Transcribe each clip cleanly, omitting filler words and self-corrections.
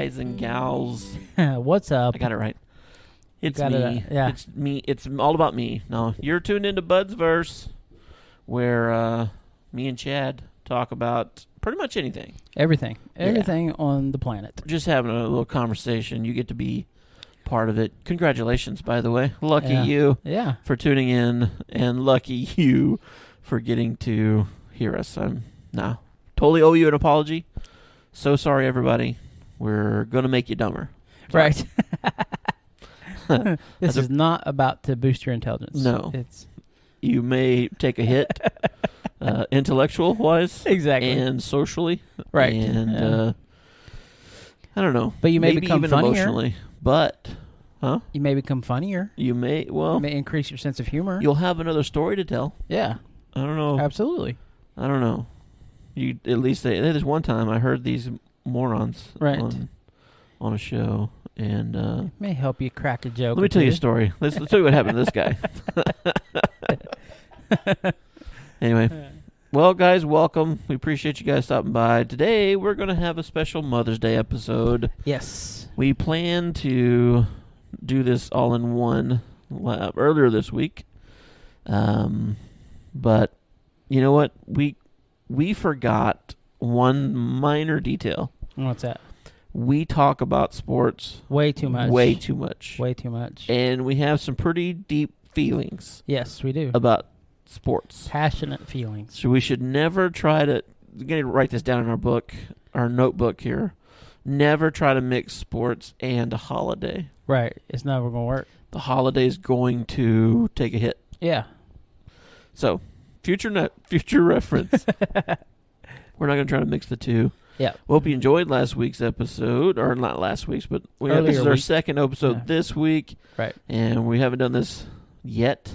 guys and gals. What's up? I got it right. It's got me. it, yeah. It's me. It's all about me. No, you're tuned into Bud's Verse, where me and Chad talk about pretty much anything. Everything on the planet. Just having a little conversation. You get to be part of it. Congratulations, by the way. Lucky you for tuning in, and lucky you for getting to hear us. Totally owe you an apology. So sorry, everybody. We're going to make you dumber. Sorry. Right. This is not about to boost your intelligence. No. You may take a hit, intellectual-wise. Exactly. And socially. Right. And, I don't know. But you may maybe become even funnier. Emotionally. But, you may become funnier. You may, You may increase your sense of humor. You'll have another story to tell. Yeah. I don't know. Absolutely. I don't know. You at least there's one time I heard these morons on a show, and it may help you crack a joke. Let me tell you a story. Let's tell you what happened to this guy. Anyway, well, guys, welcome. We appreciate you guys stopping by. Today we're going to have a special Mother's Day episode. Yes. We plan to do this all in one earlier this week, but you know what? We forgot one minor detail. What's that? We talk about sports way too much. Way too much. Way too much. And we have some pretty deep feelings. Yes, we do. About sports. Passionate feelings. So we should never try to... We're going to write this down in our notebook here. Never try to mix sports and a holiday. Right. It's never going to work. The holiday is going to take a hit. Yeah. So... Future reference. We're not going to try to mix the two. Yeah. We hope you enjoyed last week's episode, or not last week's, but this is our second episode this week. Right. And we haven't done this yet.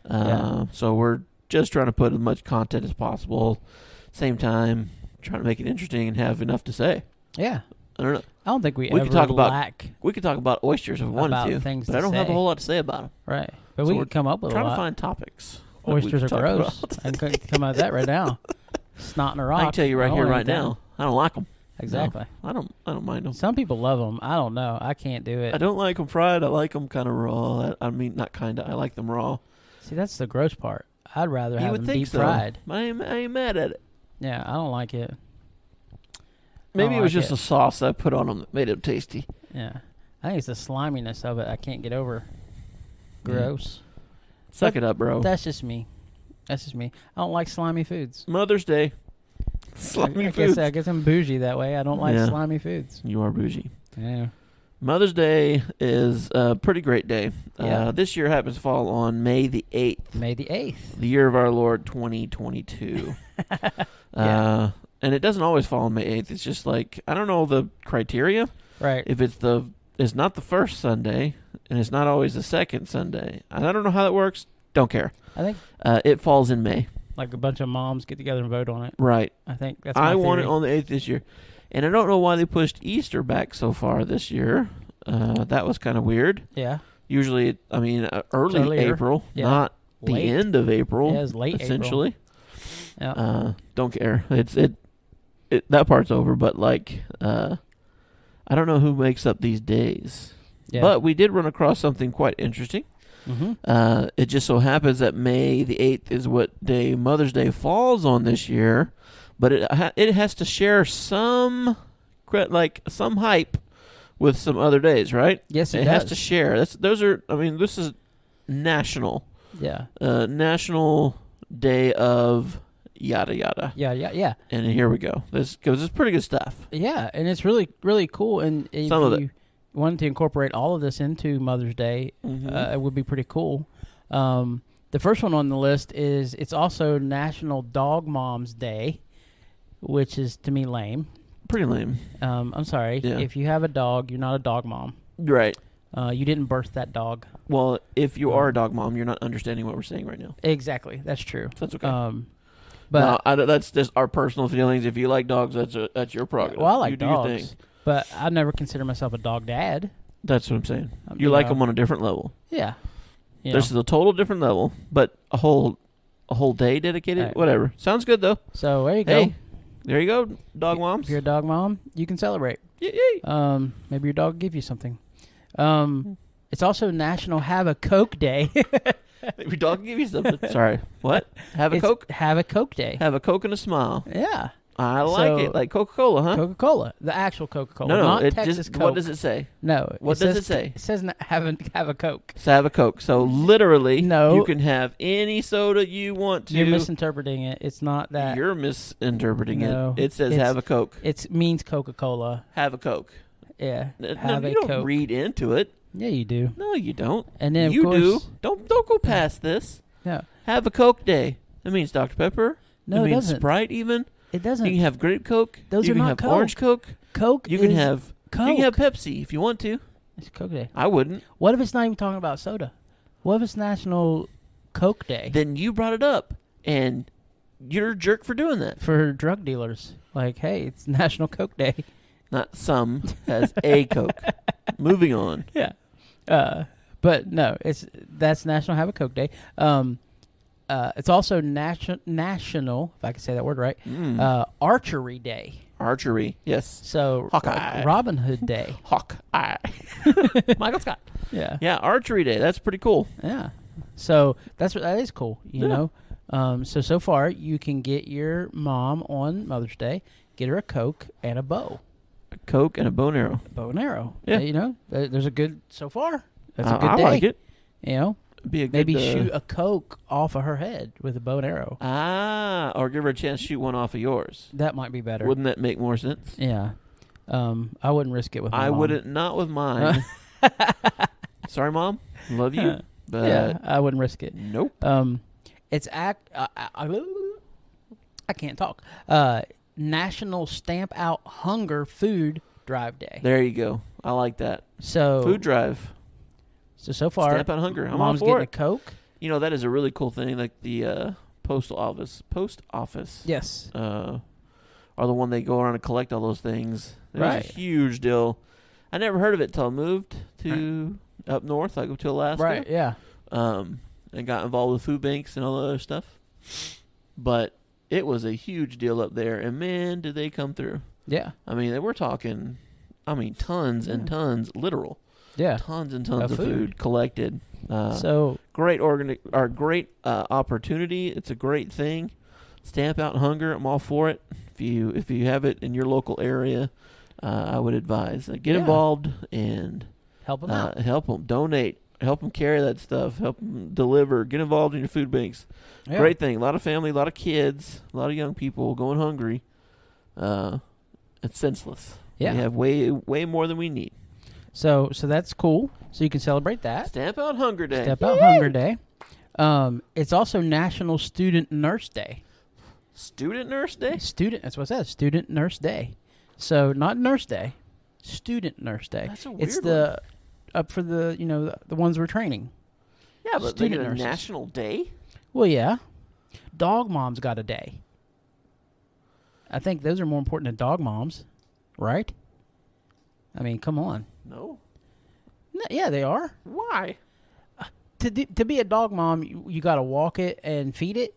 So we're just trying to put as much content as possible. Same time, trying to make it interesting and have enough to say. Yeah. I don't know. I don't think we could talk lack. We could talk about oysters if we wanted to, but I don't have a whole lot to say about them. Right. But we could come up with a lot. Trying to find topics. Oysters are gross. I can come out of that right now. Snot in a rock. I can tell you right now. I don't like them. Exactly. No, I don't mind them. Some people love them. I don't know. I can't do it. I don't like them fried. I like them kind of raw. I mean, not kind of. I like them raw. See, that's the gross part. I'd rather have them deep so. fried. I ain't mad at it. Yeah, I don't like it. Maybe it was just a sauce I put on them that made it tasty. Yeah. I think it's the sliminess of it I can't get over. Gross. Suck it up, bro. That's just me. I don't like slimy foods. Mother's Day. Slimy foods. I guess I'm bougie that way. I don't like slimy foods. You are bougie. Yeah. Mother's Day is a pretty great day. Yeah. This year happens to fall on May the 8th. May the 8th. The year of our Lord 2022. And it doesn't always fall on May 8th. It's just like, I don't know the criteria. Right. If it's not the first Sunday, and it's not always the second Sunday. And I don't know how that works. Don't care. I think it falls in May. Like a bunch of moms get together and vote on it. Right. I think that's my I want it theory. on the 8th this year. And I don't know why they pushed Easter back so far this year. That was kind of weird. Yeah. Usually, early April, not the end of April. Yeah, it was late essentially. April. Yeah. Don't care. That part's over, but I don't know who makes up these days. Yeah. But we did run across something quite interesting. Mm-hmm. It just so happens that May the 8th is what day Mother's Day falls on this year, but it has to share some hype with some other days, right? Yes, it does. Has to share. This is national. Yeah. National Day of yada yada. Yeah. And here we go. This is pretty good stuff. Yeah, and it's really, really cool. And if you wanted to incorporate all of this into Mother's Day, it would be pretty cool. The first one on the list is it's also National Dog Moms Day, which is to me lame. Pretty lame. I'm sorry. Yeah. If you have a dog, you're not a dog mom. Right. You didn't birth that dog. Well, if you are a dog mom, you're not understanding what we're saying right now. Exactly. That's true. So that's okay. But that's just our personal feelings. If you like dogs, that's your prerogative. Well, I like you dogs, do your thing. But I never consider myself a dog dad. That's what I'm saying. You like them on a different level. Yeah. This is a total different level, but a whole day dedicated. Right. Whatever. Sounds good though. So there you go. There you go, dog moms. If you're a dog mom, you can celebrate. Yay. Maybe your dog will give you something. It's also National Have a Coke Day. Maybe your dog will give you something. Sorry. What? Have a Coke? Have a Coke Day. Have a Coke and a smile. Yeah. I like it. Like Coca-Cola, huh? Coca-Cola. The actual Coca-Cola. No, not it Texas just, Coke. what does it say? No. What does it say? It says have a Coke. So have a Coke. So literally, no, you can have any soda you want to. You're misinterpreting it. It's not that. You're misinterpreting it. It says have a Coke. It means Coca-Cola. Have a Coke. Yeah. Have a Coke. You don't read into it. Yeah, you do. No, you don't. And then you of course, do. Don't go past this. No. Have a Coke Day. That means Dr. Pepper. No, it means doesn't. Sprite even. It doesn't. You can have grape Coke. Those you are can not have Coke. Orange Coke. Coke. You can have Coke. You can have Pepsi if you want to. It's Coke Day. I wouldn't. What if it's not even talking about soda? What if it's National Coke Day? Then you brought it up, and you're a jerk for doing that. For drug dealers, like, hey, it's National Coke Day. Not some has a Coke. Moving on. Yeah. But no, that's National Have a Coke Day. It's also national, if I can say that word right, Archery Day. Archery, yes. So Hawkeye. Robin Hood Day. Hawkeye. Michael Scott. Yeah. Yeah, Archery Day. That's pretty cool. Yeah. So that is cool, you know. So far, you can get your mom on Mother's Day, get her a Coke and a bow. A Coke and a bow and arrow. Bow and arrow. Yeah. You know, there's a good, so far, that's a good day. I like it. You know? Be a good, maybe shoot a Coke off of her head with a bow and arrow. Or give her a chance to shoot one off of yours. That might be better. Wouldn't that make more sense? Yeah. I wouldn't risk it with my mom. I wouldn't, not with mine. Sorry, Mom. Love you. But yeah, I wouldn't risk it. Nope. It's I can't talk. National Stamp Out Hunger Food Drive Day. There you go. I like that. So food drive. So far, Stamp Out Hunger. I'm Mom's all for getting it. a Coke. You know, that is a really cool thing. Like the post office. Yes. Are the one they go around and collect all those things. It right. was a huge deal. I never heard of it till I moved to up north. I go to Alaska. Right. Yeah. And got involved with food banks and all the other stuff. But it was a huge deal up there, and man, did they come through. Yeah. I mean, we're talking, tons and tons, literal. Yeah. Tons and tons of food collected. So great opportunity. It's a great thing. Stamp Out Hunger. I'm all for it. If you have it in your local area, I would advise get involved and help them out. Help them donate. Help them carry that stuff. Help them deliver. Get involved in your food banks. Yeah. Great thing. A lot of family, a lot of kids, a lot of young people going hungry. It's senseless. Yeah. We have way more than we need. So that's cool. So you can celebrate that. Stamp Out Hunger Day. Stamp Out Hunger Day. It's also National Student Nurse Day. Student Nurse Day? That's what it says. Student Nurse Day. So not Nurse Day. Student Nurse Day. That's a weird It's one. Up for the ones we're training. Yeah, but student a nurses. national day? Well, yeah. Dog moms got a day. I think those are more important than dog moms, right? I mean, come on. No. Yeah, they are. Why? To be a dog mom, you got to walk it and feed it.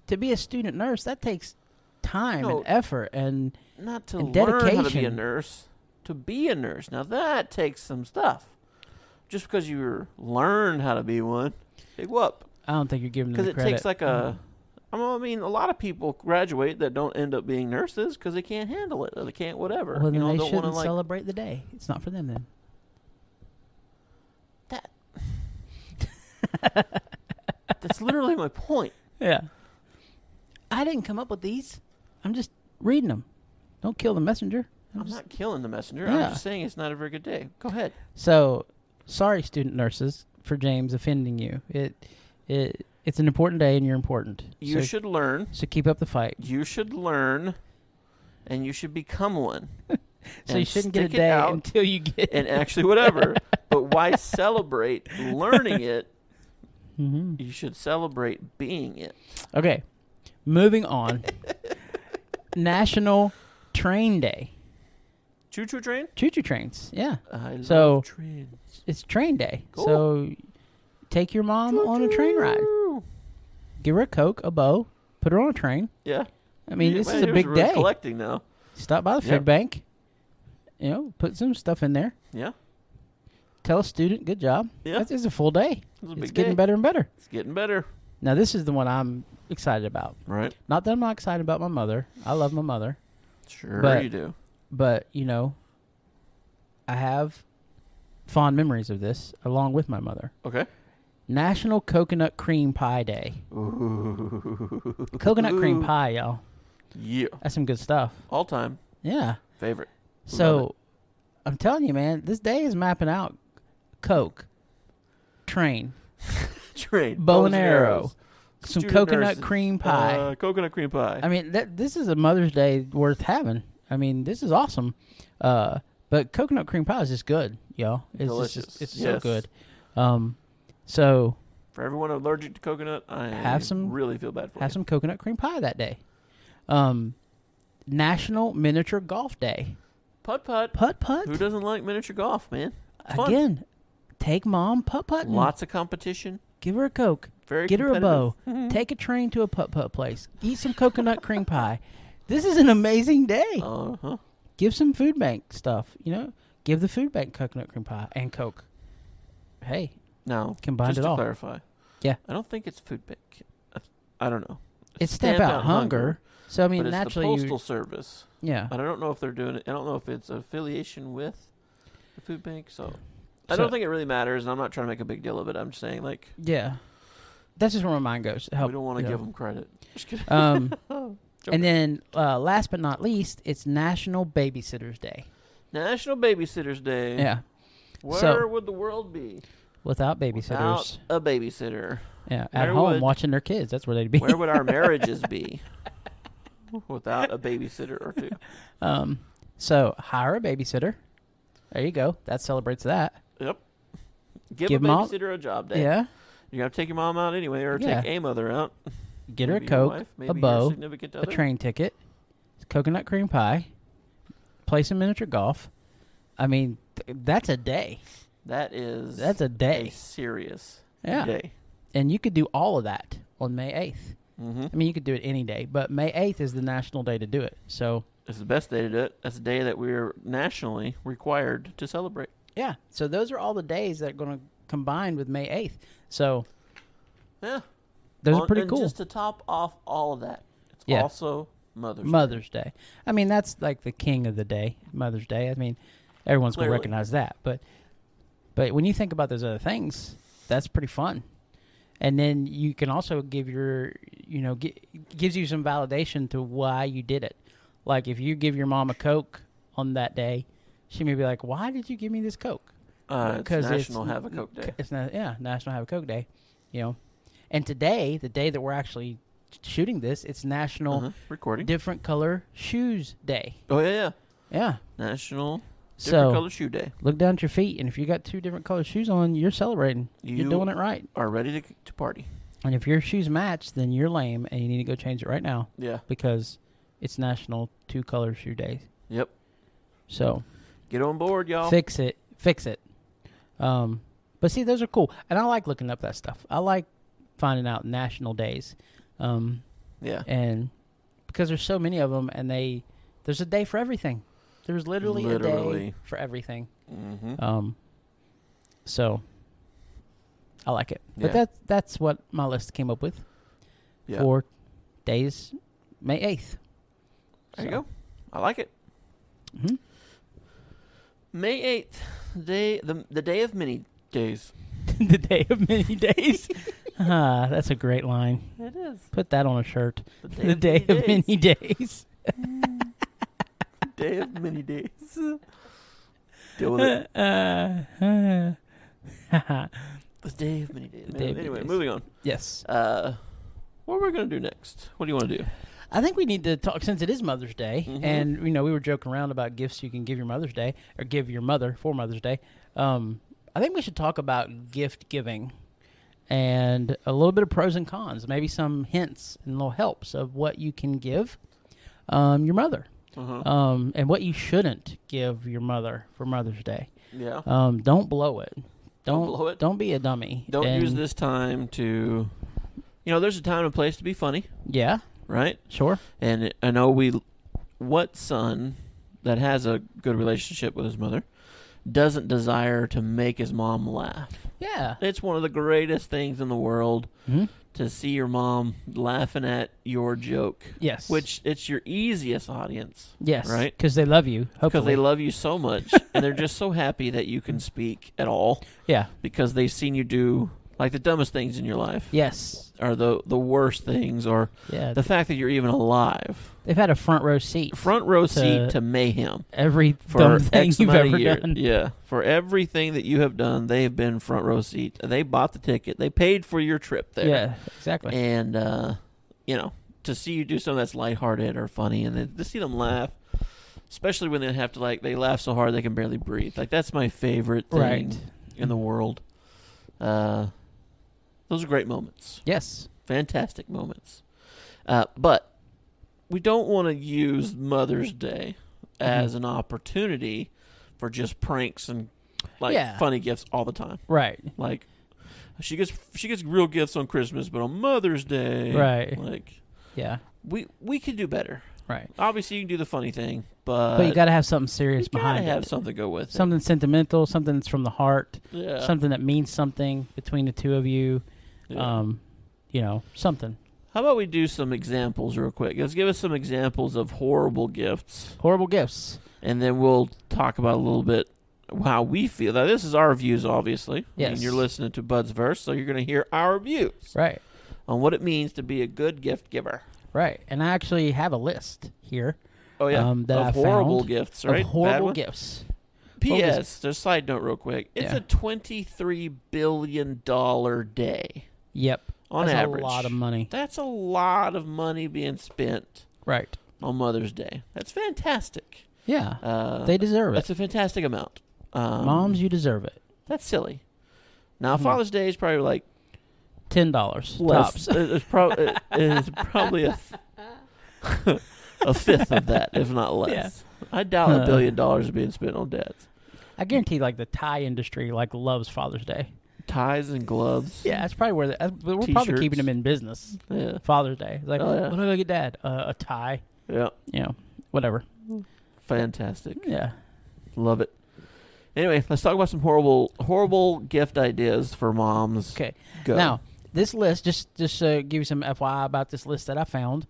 To be a student nurse, that takes time and effort and not to and learn dedication. how to be a nurse. To be a nurse. Now, that takes some stuff. Just because you learn how to be one, big whoop. I don't think you're giving them the credit. Because it takes like a... a lot of people graduate that don't end up being nurses because they can't handle it or they can't whatever. Well, then they don't shouldn't celebrate the day. It's not for them then. That's literally my point. Yeah. I didn't come up with these. I'm just reading them. Don't kill the messenger. I'm not killing the messenger. Yeah. I'm just saying it's not a very good day. Go ahead. So, sorry, student nurses, for James offending you. It's an important day, and you're important. You should learn. So keep up the fight. You should learn, and you should become one. So you shouldn't get a day until you get and actually whatever. But why celebrate learning it? Mm-hmm. You should celebrate being it. Okay, moving on. National Train Day. Choo-choo train? Choo-choo trains, yeah. I love trains. It's train day. Cool. So take your mom on a train ride. Give her a Coke, a bow, put her on a train. Yeah. I mean, this is a big day. Collecting now. Stop by the food bank. You know, put some stuff in there. Yeah. Tell a student, good job. Yeah. It's a full day. It's getting better and better. It's getting better. Now, this is the one I'm excited about. Right. Not that I'm not excited about my mother. I love my mother. Sure you do. But, you know, I have fond memories of this along with my mother. Okay. National Coconut Cream Pie Day. Ooh. Coconut cream pie, y'all. Yeah. That's some good stuff. All time. Yeah. Favorite. So, I'm telling you, man, this day is mapping out Coke, train, bow and arrow, some coconut cream pie. Coconut cream pie. I mean, this is a Mother's Day worth having. I mean, this is awesome. But coconut cream pie is just good, y'all. It's delicious. It's so good. So for everyone allergic to coconut, I really feel bad for you. Have some coconut cream pie that day. National Miniature Golf Day. Putt-putt. Putt-putt. Who doesn't like miniature golf, man? Again, take mom putt-putting. Lots of competition. Give her a Coke. Get her a bow. Take a train to a putt-putt place. Eat some coconut cream pie. This is an amazing day. Uh-huh. Give some food bank stuff, you know. Give the food bank coconut cream pie and Coke. Hey. No. Combine it all. Just to clarify. Yeah. I don't think it's food bank. I don't know. It's Stamp Out Hunger. So, I mean, but naturally, it's the Postal Service. Yeah. But I don't know if they're doing it. I don't know if it's affiliation with the food bank. So I don't think it really matters, and I'm not trying to make a big deal of it. I'm just saying, like... Yeah. That's just where my mind goes. We don't want to give them credit. Just kidding. And then, last but not least, it's National Babysitter's Day. National Babysitter's Day. Yeah. Where would the world be without babysitters? Without a babysitter. Yeah, at home watching their kids. That's where they'd be. Where would our marriages be without a babysitter or two? So hire a babysitter. There you go. That celebrates that. Yep. Give a babysitter a job day. Yeah. You got to take your mom out anyway, or take a mother out. Get her a Coke, a bow, a train ticket, coconut cream pie, play some miniature golf. I mean, that's a day. That's a day. A serious day. And you could do all of that on May 8th. Mm-hmm. I mean, you could do it any day, but May 8th is the national day to do it. So it's the best day to do it. That's the day that we're nationally required to celebrate. Yeah. So those are all the days that are going to combine with May 8th. So yeah. Those are pretty cool. Just to top off all of that, it's also Mother's Day. I mean, that's like the king of the day, Mother's Day. I mean, everyone's going to recognize that. But when you think about those other things, that's pretty fun. And then you can also give gives you some validation to why you did it. Like if you give your mom a Coke on that day, she may be like, "Why did you give me this Coke?" Because it's National Have a Coke Day. National Have a Coke Day. You know, and today, the day that we're actually shooting this, it's National Recording Different Color Shoes Day. Oh yeah. Different National Color Shoe Day. Look down at your feet, and if you got 2 different color shoes on, you're celebrating. You're doing it right. Are ready to party. And if your shoes match, then you're lame, and you need to go change it right now. Yeah. Because it's National 2-Color Shoe Day. Yep. So get on board, y'all. Fix it. But see, those are cool, and I like looking up that stuff. I like finding out national days. And because there's so many of them, and there's a day for everything. There's literally a day for everything. Mm-hmm. So I like it. But that's what my list came up with for days May 8th. There you go. I like it. Mm-hmm. May 8th, the day of many days. The day of many days. That's a great line. It is. Put that on a shirt. The day of many days. Day of many days. Deal with it. The day of many days. Anyway, moving on. Yes. What are we going to do next? What do you want to do? I think we need to talk, since it is Mother's Day, and we were joking around about gifts you can give your Mother's Day, or give your mother for Mother's Day. I think we should talk about gift giving and a little bit of pros and cons, maybe some hints and little helps of what you can give your mother, and what you shouldn't give your mother for Mother's Day. Yeah. Don't blow it. Don't blow it. Don't be a dummy. Don't use this time to, there's a time and place to be funny. Yeah. right? Sure. And I know what son that has a good relationship with his mother doesn't desire to make his mom laugh? Yeah. It's one of the greatest things in the world to see your mom laughing at your joke. Yes. Which it's your easiest audience. Yes. Right? Because they love you. Because they love you so much. And they're just so happy that you can speak at all. Yeah. Because they've seen you do like the dumbest things in your life. Yes. Or the worst things, or the fact that you're even alive. They've had a front row seat. Front row seat to mayhem. Every dumb thing you've ever done. Yeah. For everything that you have done, they've been front row seat. They bought the ticket. They paid for your trip there. Yeah, exactly. And, to see you do something that's lighthearted or funny, and then to see them laugh, especially when they have to, they laugh so hard they can barely breathe. Like, that's my favorite thing in the world. Those are great moments. Yes. Fantastic moments. But we don't want to use Mother's Day as an opportunity for just pranks and funny gifts all the time. Right. Like she gets real gifts on Christmas, but on Mother's Day, right? We could do better. Right. Obviously, you can do the funny thing, but you got to have something serious behind it. You got to have something to go with it. Something sentimental, something that's from the heart. Yeah. Something that means something between the two of you. Yeah. Something. How about we do some examples real quick? Let's give us some examples of horrible gifts. Horrible gifts. And then we'll talk about a little bit how we feel. Now, this is our views, obviously. Yes. I mean, you're listening to Bud's Verse, so you're going to hear our views. Right. On what it means to be a good gift giver. Right. And I actually have a list here. Oh, yeah. That of horrible gifts, right? Of horrible gifts. P.S. Just a side note real quick. It's a $23 billion day. Yep. On average. That's a lot of money. That's a lot of money being spent. Right. On Mother's Day. That's fantastic. Yeah. They deserve it. That's a fantastic amount. Moms, you deserve it. That's silly. Now, Father's Day is probably like $10 tops. It's probably a fifth of that, if not less. Yeah. I doubt $1 billion is being spent on dads. I guarantee, the tie industry loves Father's Day. Ties and gloves. Yeah, that's probably where we're T-shirts. probably keeping them in business. Yeah. Father's Day. What am I gonna get Dad? A tie. Yeah. Whatever. Fantastic. Yeah. Love it. Anyway, let's talk about some horrible gift ideas for moms. Okay. Go. Now, this list, just give you some FYI about this list that I found.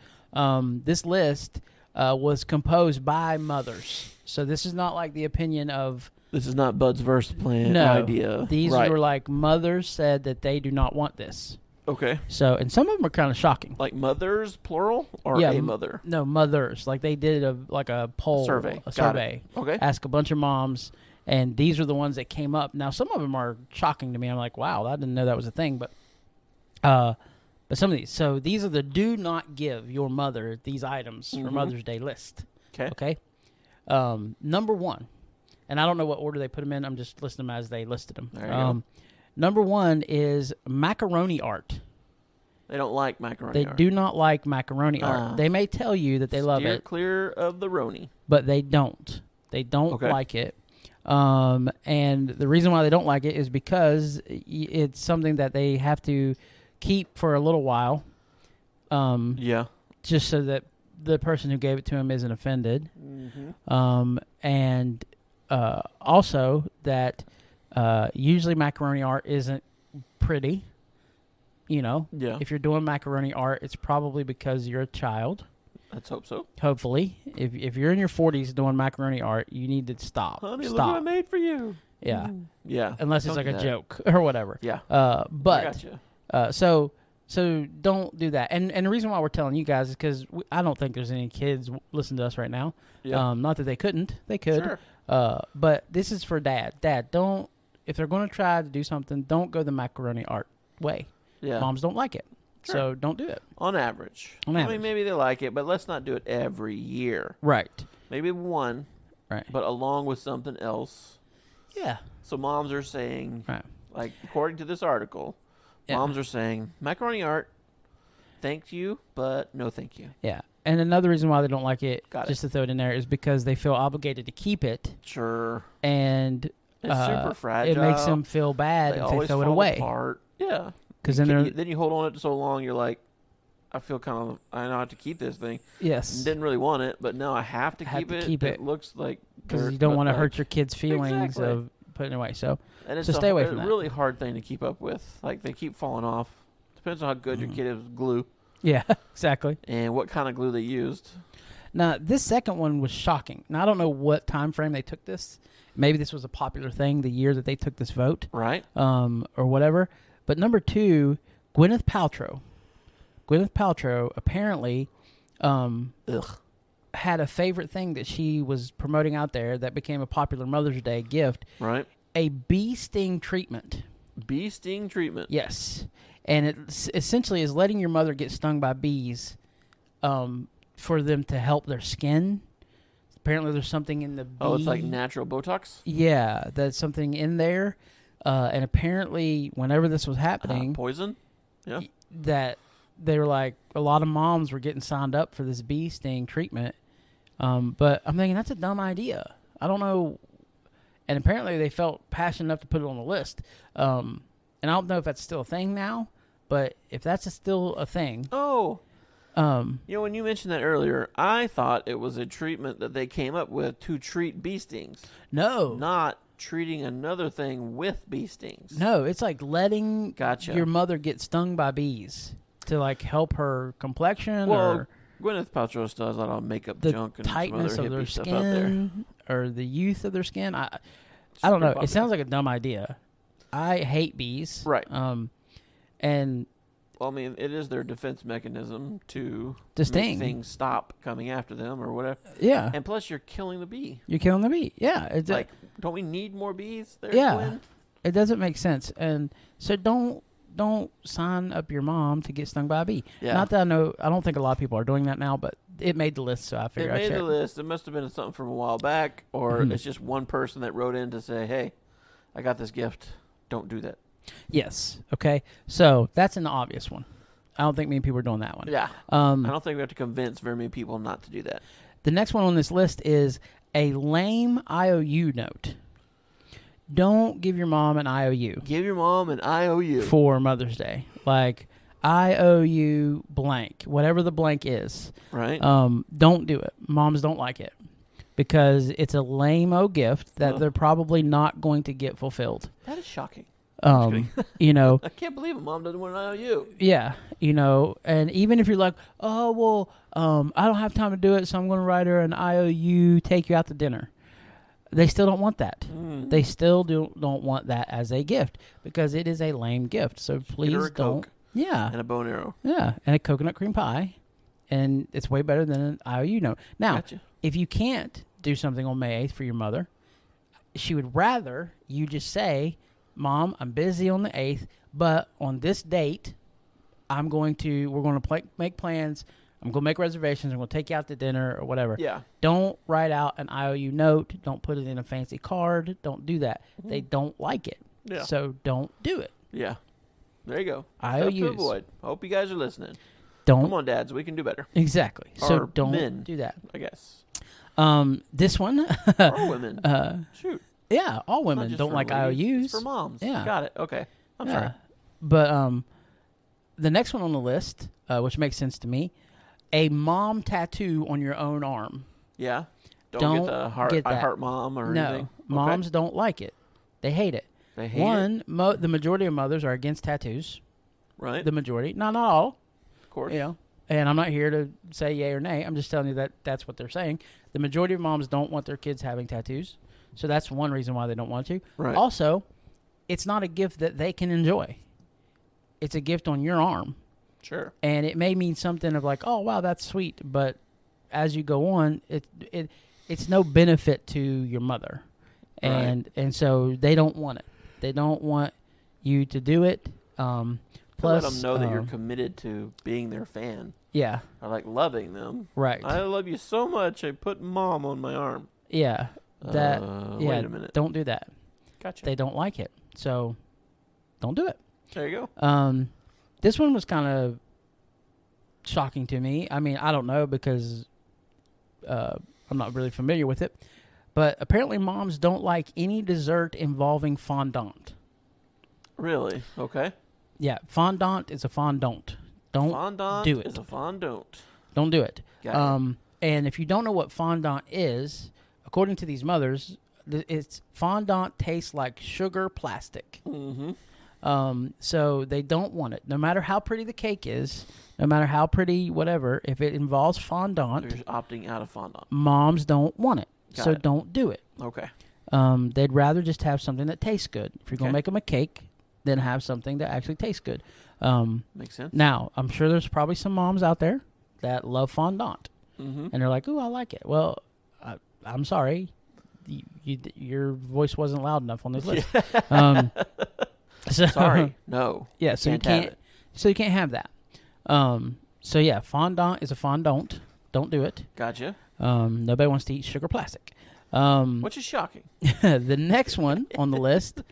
This list was composed by mothers. So this is not the opinion of... This is not Bud's Verse plan idea. These were mothers said that they do not want this. Okay. So, and some of them are kind of shocking. Like mothers, plural, or a mother? No, mothers. They did a poll. A survey. Okay. Ask a bunch of moms, and these are the ones that came up. Now, some of them are shocking to me. I'm like, wow, I didn't know that was a thing. But some of these. So these are the do not give your mother these items for Mother's Day list. Okay. Number one. And I don't know what order they put them in. I'm just listing them as they listed them. There you go. Number one is macaroni art. They don't like macaroni art. They do not like macaroni art. They may tell you that they love it. Steer clear of the Roni. But they don't. They don't like it. And the reason why they don't like it is because it's something that they have to keep for a little while. Just so that the person who gave it to him isn't offended. Mm-hmm. And also that usually macaroni art isn't pretty. If you're doing macaroni art, it's probably because you're a child. Let's hope so. Hopefully. If you're in your 40s doing macaroni art, you need to stop. Honey, look what I made for you. Yeah. Yeah. Unless it's a joke or whatever. Yeah. But I gotcha. So don't do that. And the reason why we're telling you guys is because I don't think there's any kids listening to us right now. Yeah. Not that they couldn't. They could. Sure. But this is for Dad. Dad, don't, if they're going to try to do something, don't go the macaroni art way. Yeah. Moms don't like it. Sure. So don't do it. On average. I mean, maybe they like it, but let's not do it every year. Right. Maybe one. Right. But along with something else. Yeah. So moms are saying, according to this article, moms are saying, macaroni art, thank you, but no thank you. Yeah. And another reason why they don't like it, just to throw it in there, is because they feel obligated to keep it. Sure. And it's super fragile. It makes them feel bad if they throw it away. Apart. Yeah. Because then you hold on to it so long, you're like, I feel I know I have to keep this thing. Yes. Didn't really want it, but now I have to keep it. It looks like because you don't want to hurt your kids' feelings of putting it away. So stay away from that. It's a really hard thing to keep up with. Like, they keep falling off. Depends on how good your kid is with glue. Yeah, exactly. And what kind of glue they used. Now, this second one was shocking. Now, I don't know what time frame they took this. Maybe this was a popular thing the year that they took this vote. Right. Or whatever. But number 2, Gwyneth Paltrow. Gwyneth Paltrow apparently had a favorite thing that she was promoting out there that became a popular Mother's Day gift. Right. A bee sting treatment. Bee sting treatment. Yes. And it essentially is letting your mother get stung by bees for them to help their skin. Apparently there's something in the bee. Oh, it's like natural Botox? Yeah, there's something in there. And apparently whenever this was happening... poison? Yeah. That they were like, a lot of moms were getting signed up for this bee sting treatment. But I'm thinking, that's a dumb idea. I don't know. And apparently they felt passionate enough to put it on the list. And I don't know if that's still a thing now, but if that's still a thing. Oh. When you mentioned that earlier, I thought it was a treatment that they came up with to treat bee stings. No. Not treating another thing with bee stings. No, it's like letting your mother get stung by bees to like help her complexion or Gwyneth Paltrow still has a lot of makeup the junk and tightness some other of their hippie stuff out there. Or the youth of their skin. I don't know. Popular. It sounds like a dumb idea. I hate bees. Right. And well, I mean, it is their defense mechanism to sting. Make things stop coming after them or whatever. Yeah. And plus, you're killing the bee. You're killing the bee. Yeah. It's like, don't we need more bees there? Yeah. Gwen? It doesn't make sense. And so don't sign up your mom to get stung by a bee. Yeah. Not that I know. I don't think a lot of people are doing that now, but it made the list, so I figured I'd share it. It made the list. It must have been something from a while back, or it's just one person that wrote in to say, hey, I got this gift. Don't do that. Yes. Okay. So that's an obvious one. I don't think many people are doing that one. Yeah. I don't think we have to convince very many people not to do that. The next one on this list is a lame IOU note. Don't give your mom an IOU. Give your mom an IOU. For Mother's Day. Like, I owe you blank, whatever the blank is. Right. Don't do it. Moms don't like it. Because it's a lame-o gift that they're probably not going to get fulfilled. That is shocking. You know. I can't believe a mom doesn't want an IOU. Yeah, you know, and even if you're like, oh, well, I don't have time to do it, so I'm going to write her an IOU, take you out to dinner. They still don't want that. They still don't want that as a gift because it is a lame gift. So please don't. Coke yeah. And a bow and arrow. Yeah, and a coconut cream pie, and it's way better than an IOU note. Now, if you can't do something on May 8th for your mother, she would rather you just say, Mom, I'm busy on the 8th, but on this date, we're going to make plans. I'm going to make reservations. I'm going to take you out to dinner or whatever. Yeah. Don't write out an IOU note. Don't put it in a fancy card. Don't do that. Mm-hmm. They don't like it. Yeah. So don't do it. Yeah. There you go. IOUs. Stuff to avoid. Hope you guys are listening. Come on, dads. We can do better. Exactly. Or so don't men, do that. I guess. This one. Or women. Shoot. Yeah, all women don't like IOUs. It's for moms. Yeah. Got it. Okay. I'm sorry. But the next one on the list, which makes sense to me, a mom tattoo on your own arm. Yeah. Don't get the heart. I heart mom or anything. No, moms don't like it. They hate it. They hate it. The majority of mothers are against tattoos. Right. The majority, not all. Of course. You know, and I'm not here to say yay or nay. I'm just telling you that that's what they're saying. The majority of moms don't want their kids having tattoos. So that's one reason why they don't want to. Right. Also, it's not a gift that they can enjoy. It's a gift on your arm. Sure. And it may mean something of like, oh, wow, that's sweet. But as you go on, it's no benefit to your mother. And so they don't want it. They don't want you to do it. Plus, let them know that you're committed to being their fan. Yeah. Or like loving them. Right. I love you so much, I put mom on my arm. Yeah. Wait a minute. Don't do that. Gotcha. They don't like it. So don't do it. There you go. This one was kind of shocking to me. I mean, I don't know because I'm not really familiar with it. But apparently moms don't like any dessert involving fondant. Really? Okay. Yeah. Fondant is a fondant. Don't do it. Is a fondant. Don't do it. And if you don't know what fondant is, according to these mothers, it's fondant tastes like sugar plastic. Mm-hmm. So they don't want it. No matter how pretty the cake is, no matter how pretty whatever, if it involves fondant, you're opting out of fondant. Moms don't want it. So don't do it. Okay. They'd rather just have something that tastes good. If you're going to make them a cake, then have something that actually tastes good. Makes sense. Now, I'm sure there's probably some moms out there that love fondant. Mm-hmm. And they're like, ooh, I like it. Well, I'm sorry. Your voice wasn't loud enough on this list. Sorry. No. Yeah, so you can't have that. So yeah, fondant is a fondant. Don't do it. Gotcha. Nobody wants to eat sugar plastic. Which is shocking. The next one on the list,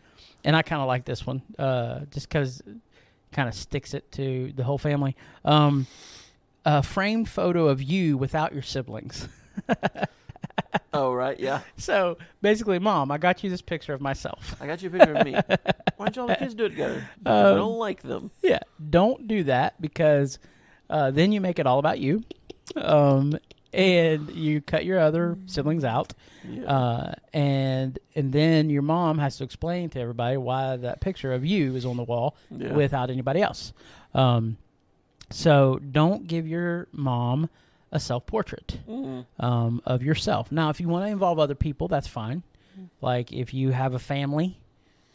and I kind of like this one, just because it kind of sticks it to the whole family. A framed photo of you without your siblings. Oh, right, yeah. So, basically, Mom, I got you this picture of myself. I got you a picture of me. Why don't all the kids do it together? I don't like them. Yeah, don't do that because then you make it all about you. And you cut your other siblings out. Yeah. And then your mom has to explain to everybody why that picture of you is on the wall without anybody else. So don't give your mom a self-portrait of yourself. Now, if you want to involve other people, that's fine. Like if you have a family,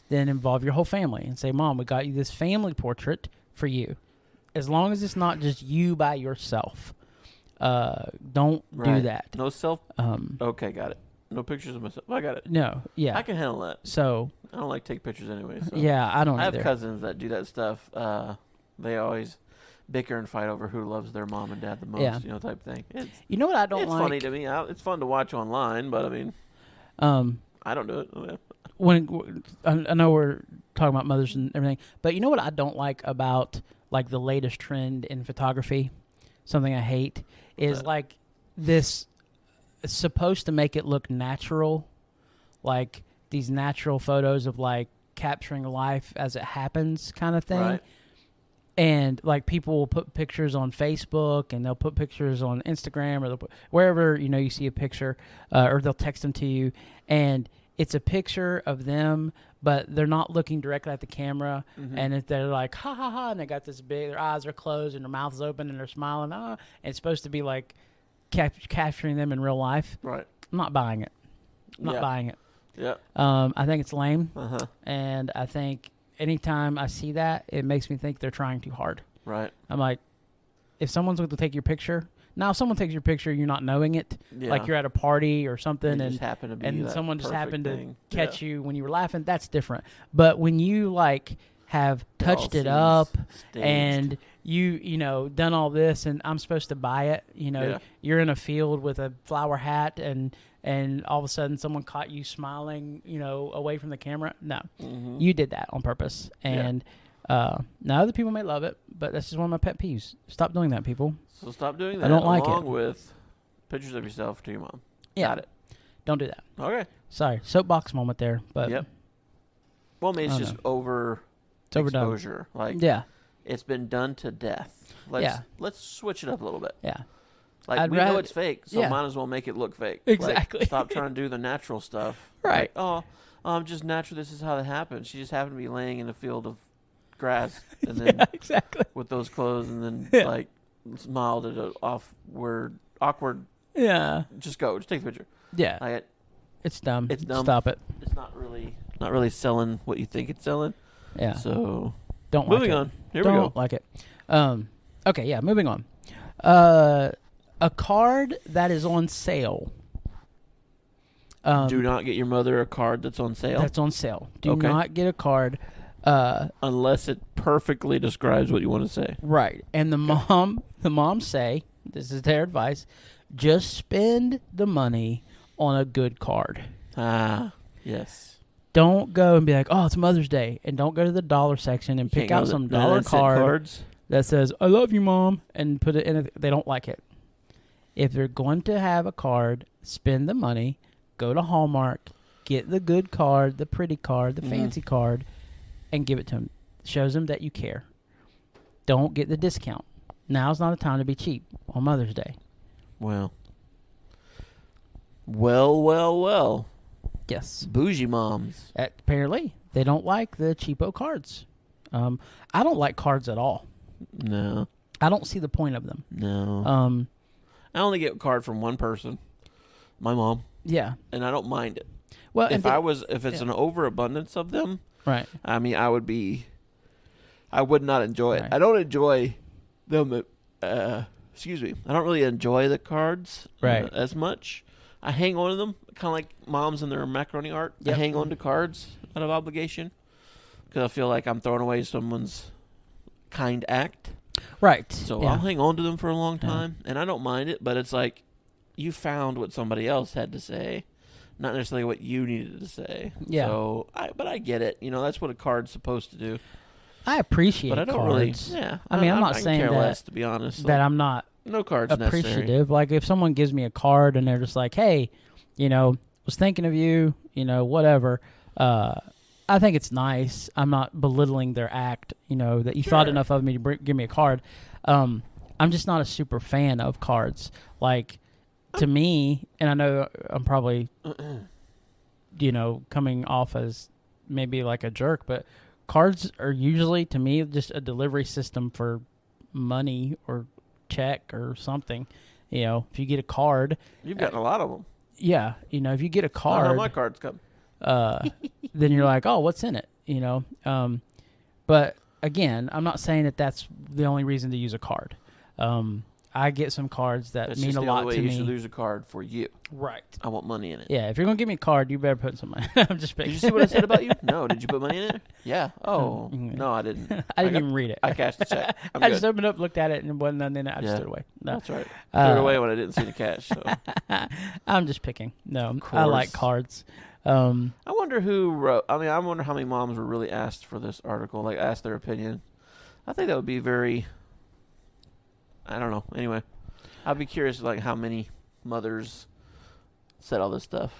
then involve your whole family and say, Mom, we got you this family portrait for you. As long as it's not just you by yourself. Don't do that. No self. Okay, got it. No pictures of myself. I got it. No, yeah. I can handle that. So I don't like to take pictures anyway. So. Yeah, I don't. I either. have cousins that do that stuff. They always bicker and fight over who loves their mom and dad the most. Type thing. You know what I don't like? It's funny to me. It's fun to watch online, but I mean, I don't do it. When I know we're talking about mothers and everything, but you know what I don't like about like the latest trend in photography? Something I hate is like this. It's supposed to make it look natural, like these natural photos of like capturing life as it happens kind of thing. Right. And like people will put pictures on Facebook and they'll put pictures on Instagram or they'll put wherever, you see a picture or they'll text them to you and it's a picture of them, but they're not looking directly at the camera. Mm-hmm. And they're like, ha, ha, ha. And they got this big, their eyes are closed and their mouth is open and they're smiling. And it's supposed to be like capturing them in real life. Right. I'm not buying it. Not buying it. Yeah. I think it's lame. Uh-huh. And I think anytime I see that, it makes me think they're trying too hard. Right. I'm like, if someone's going to take your picture, now if someone takes your picture, you're not knowing it, like you're at a party or something, and someone just happened to catch you when you were laughing, that's different. But when you like have touched it up staged. And you done all this, and I'm supposed to buy it, you're in a field with a flower hat, and all of a sudden someone caught you smiling, away from the camera. No, you did that on purpose, and. Now other people may love it, but that's just one of my pet peeves. Stop doing that, people. So stop doing that. I don't like it. Along with pictures of yourself to your mom. Yeah. Got it. Don't do that. Okay. Sorry, soapbox moment there, but yep. Well, I mean, it's just it's exposure. Overdone. Like it's been done to death. Let's switch it up a little bit. Yeah. Like we know it's fake, so might as well make it look fake. Exactly. Like, stop trying to do the natural stuff. Right. Like, I'm just natural. This is how it happened. She just happened to be laying in a field of grass and then exactly with those clothes and then like smiled at an awkward just take the picture. It's dumb. It's dumb. Stop it. It's not really selling what you think it's selling. So don't moving like it. on here we go. Don't like it. Okay, moving on. A card that is on sale. Do not get your mother a card that's on sale. Do not get a card unless it perfectly describes what you want to say. Right. And the moms say, this is their advice, just spend the money on a good card. Yes. Don't go and be like, it's Mother's Day, and don't go to the dollar section and pick out some dollar card that says, I love you, Mom, and put it in. They don't like it. If they're going to have a card, spend the money, go to Hallmark, get the good card, the pretty card, the fancy card, and give it to them. Shows them that you care. Don't get the discount. now's not a time to be cheap on Mother's Day. Well. Yes. Bougie moms. Apparently, they don't like the cheapo cards. I don't like cards at all. No. I don't see the point of them. No. I only get a card from one person, my mom. Yeah. And I don't mind it. Well, if it's an overabundance of them, right. I mean, I would not enjoy it. Right. I don't enjoy them. Excuse me. I don't really enjoy the cards as much. I hang on to them, kind of like moms and their macaroni art. Yep. I hang on to cards out of obligation because I feel like I'm throwing away someone's kind act. Right. So I'll hang on to them for a long time, and I don't mind it, but it's like you found what somebody else had to say, not necessarily what you needed to say. Yeah. So, but I get it. You know, that's what a card's supposed to do. I appreciate cards. But I don't really, I mean, I'm not saying that, less, to be honest. That I'm not no cards appreciative. Necessary. Like, if someone gives me a card and they're just like, hey, you know, was thinking of you, you know, whatever, I think it's nice. I'm not belittling their act, you know, that you thought enough of me to give me a card. I'm just not a super fan of cards. Like, to me, and I know I'm probably, you know, coming off as maybe like a jerk, but cards are usually, to me, just a delivery system for money or check or something. You know, if you get a card. You've gotten a lot of them. Yeah. You know, if you get a card. I know how my cards come. Then you're like, oh, what's in it? You know? But again, I'm not saying that that's the only reason to use a card. I get some cards that mean a lot to me. You should use a card for you. Right. I want money in it. Yeah, if you're going to give me a card, you better put some money. I'm just picking. Did you see what I said about you? No. Did you put money in it? Yeah. Oh. No, I didn't. I didn't even read it. I cashed the check. I just opened up, looked at it, and then I just threw it away. No. That's right. Threw it away when I didn't see the cash. So. I'm just picking. No, I like cards. I wonder who wrote. I mean, I wonder how many moms were really asked for this article, like asked their opinion. I think that would be very. I don't know. Anyway, I'd be curious, like how many mothers said all this stuff.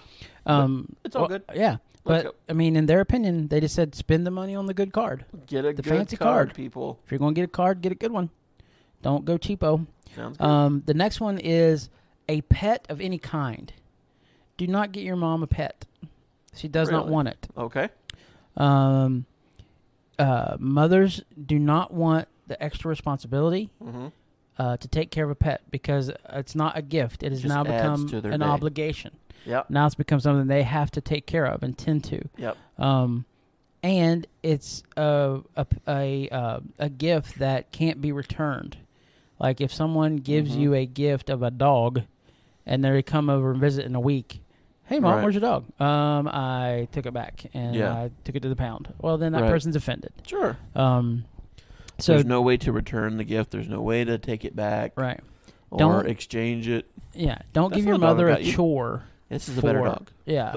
It's all good. Yeah, but I mean, in their opinion, they just said spend the money on the good card. Get a good fancy card, people. If you're going to get a card, get a good one. Don't go cheapo. Sounds good. The next one is a pet of any kind. Do not get your mom a pet. She does not want it. Okay. Mothers do not want the extra responsibility to take care of a pet because it's not a gift. It has now become an obligation. Yep. Now it's become something they have to take care of and tend to. Yep. And it's a gift that can't be returned. Like if someone gives you a gift of a dog and they come over and visit in a week, hey, Mom, where's your dog? I took it back, and I took it to the pound. Well, then that person's offended. Sure. So there's no way to return the gift. There's no way to take it back. Right. Or exchange it. Yeah. Don't give your mother a chore. This is a better dog. Yeah.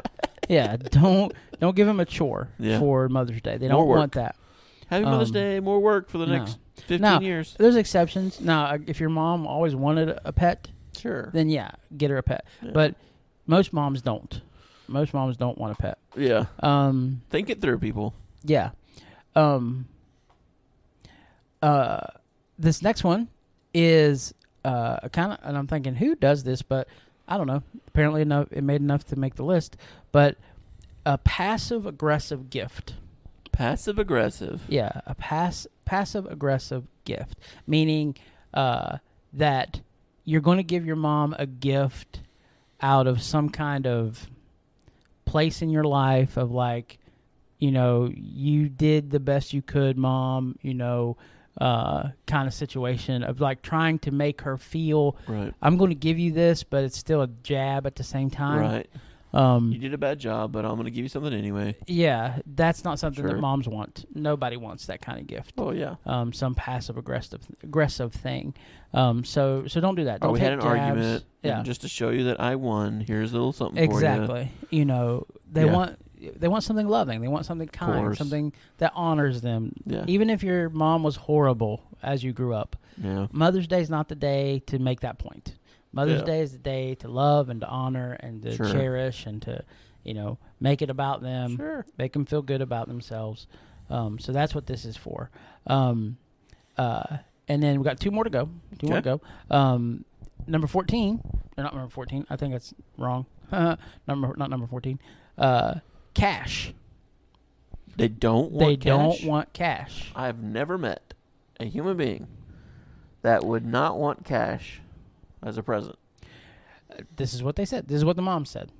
Yeah. Don't give them a chore for Mother's Day. They don't want that. Happy Mother's Day. More work for the next 15 years. There's exceptions. Now, if your mom always wanted a pet, then get her a pet. Yeah. But most moms don't. Most moms don't want a pet. Yeah. Think it through, people. Yeah. This next one is kind of, and I'm thinking, who does this? But I don't know. Apparently, it made enough to make the list. But a passive-aggressive gift. Passive-aggressive? Yeah, a passive-aggressive gift. Meaning that you're going to give your mom a gift out of some kind of place in your life of like, you know, you did the best you could, Mom, you know, kind of situation of like trying to make her feel, I'm going to give you this, but it's still a jab at the same time. Right. You did a bad job, but I'm going to give you something anyway. Yeah, that's not something that moms want. Nobody wants that kind of gift. Oh, yeah. Some passive-aggressive thing. So don't do that. Don't we had an jabs. argument. Yeah. And just to show you that I won, here's a little something for you. Exactly. You know, they want something loving. They want something kind, something that honors them. Yeah. Even if your mom was horrible as you grew up, Mother's Day is not the day to make that point. Mother's Day is the day to love and to honor and to cherish and to, you know, make it about them, make them feel good about themselves. So that's what this is for. And then we got 2 more to go. Number 14. Or not number 14. I think that's wrong. Not number 14. Cash. They don't want They cash? don't want cash. I've never met a human being that would not want cash as a present. This is what they said. This is what the mom said.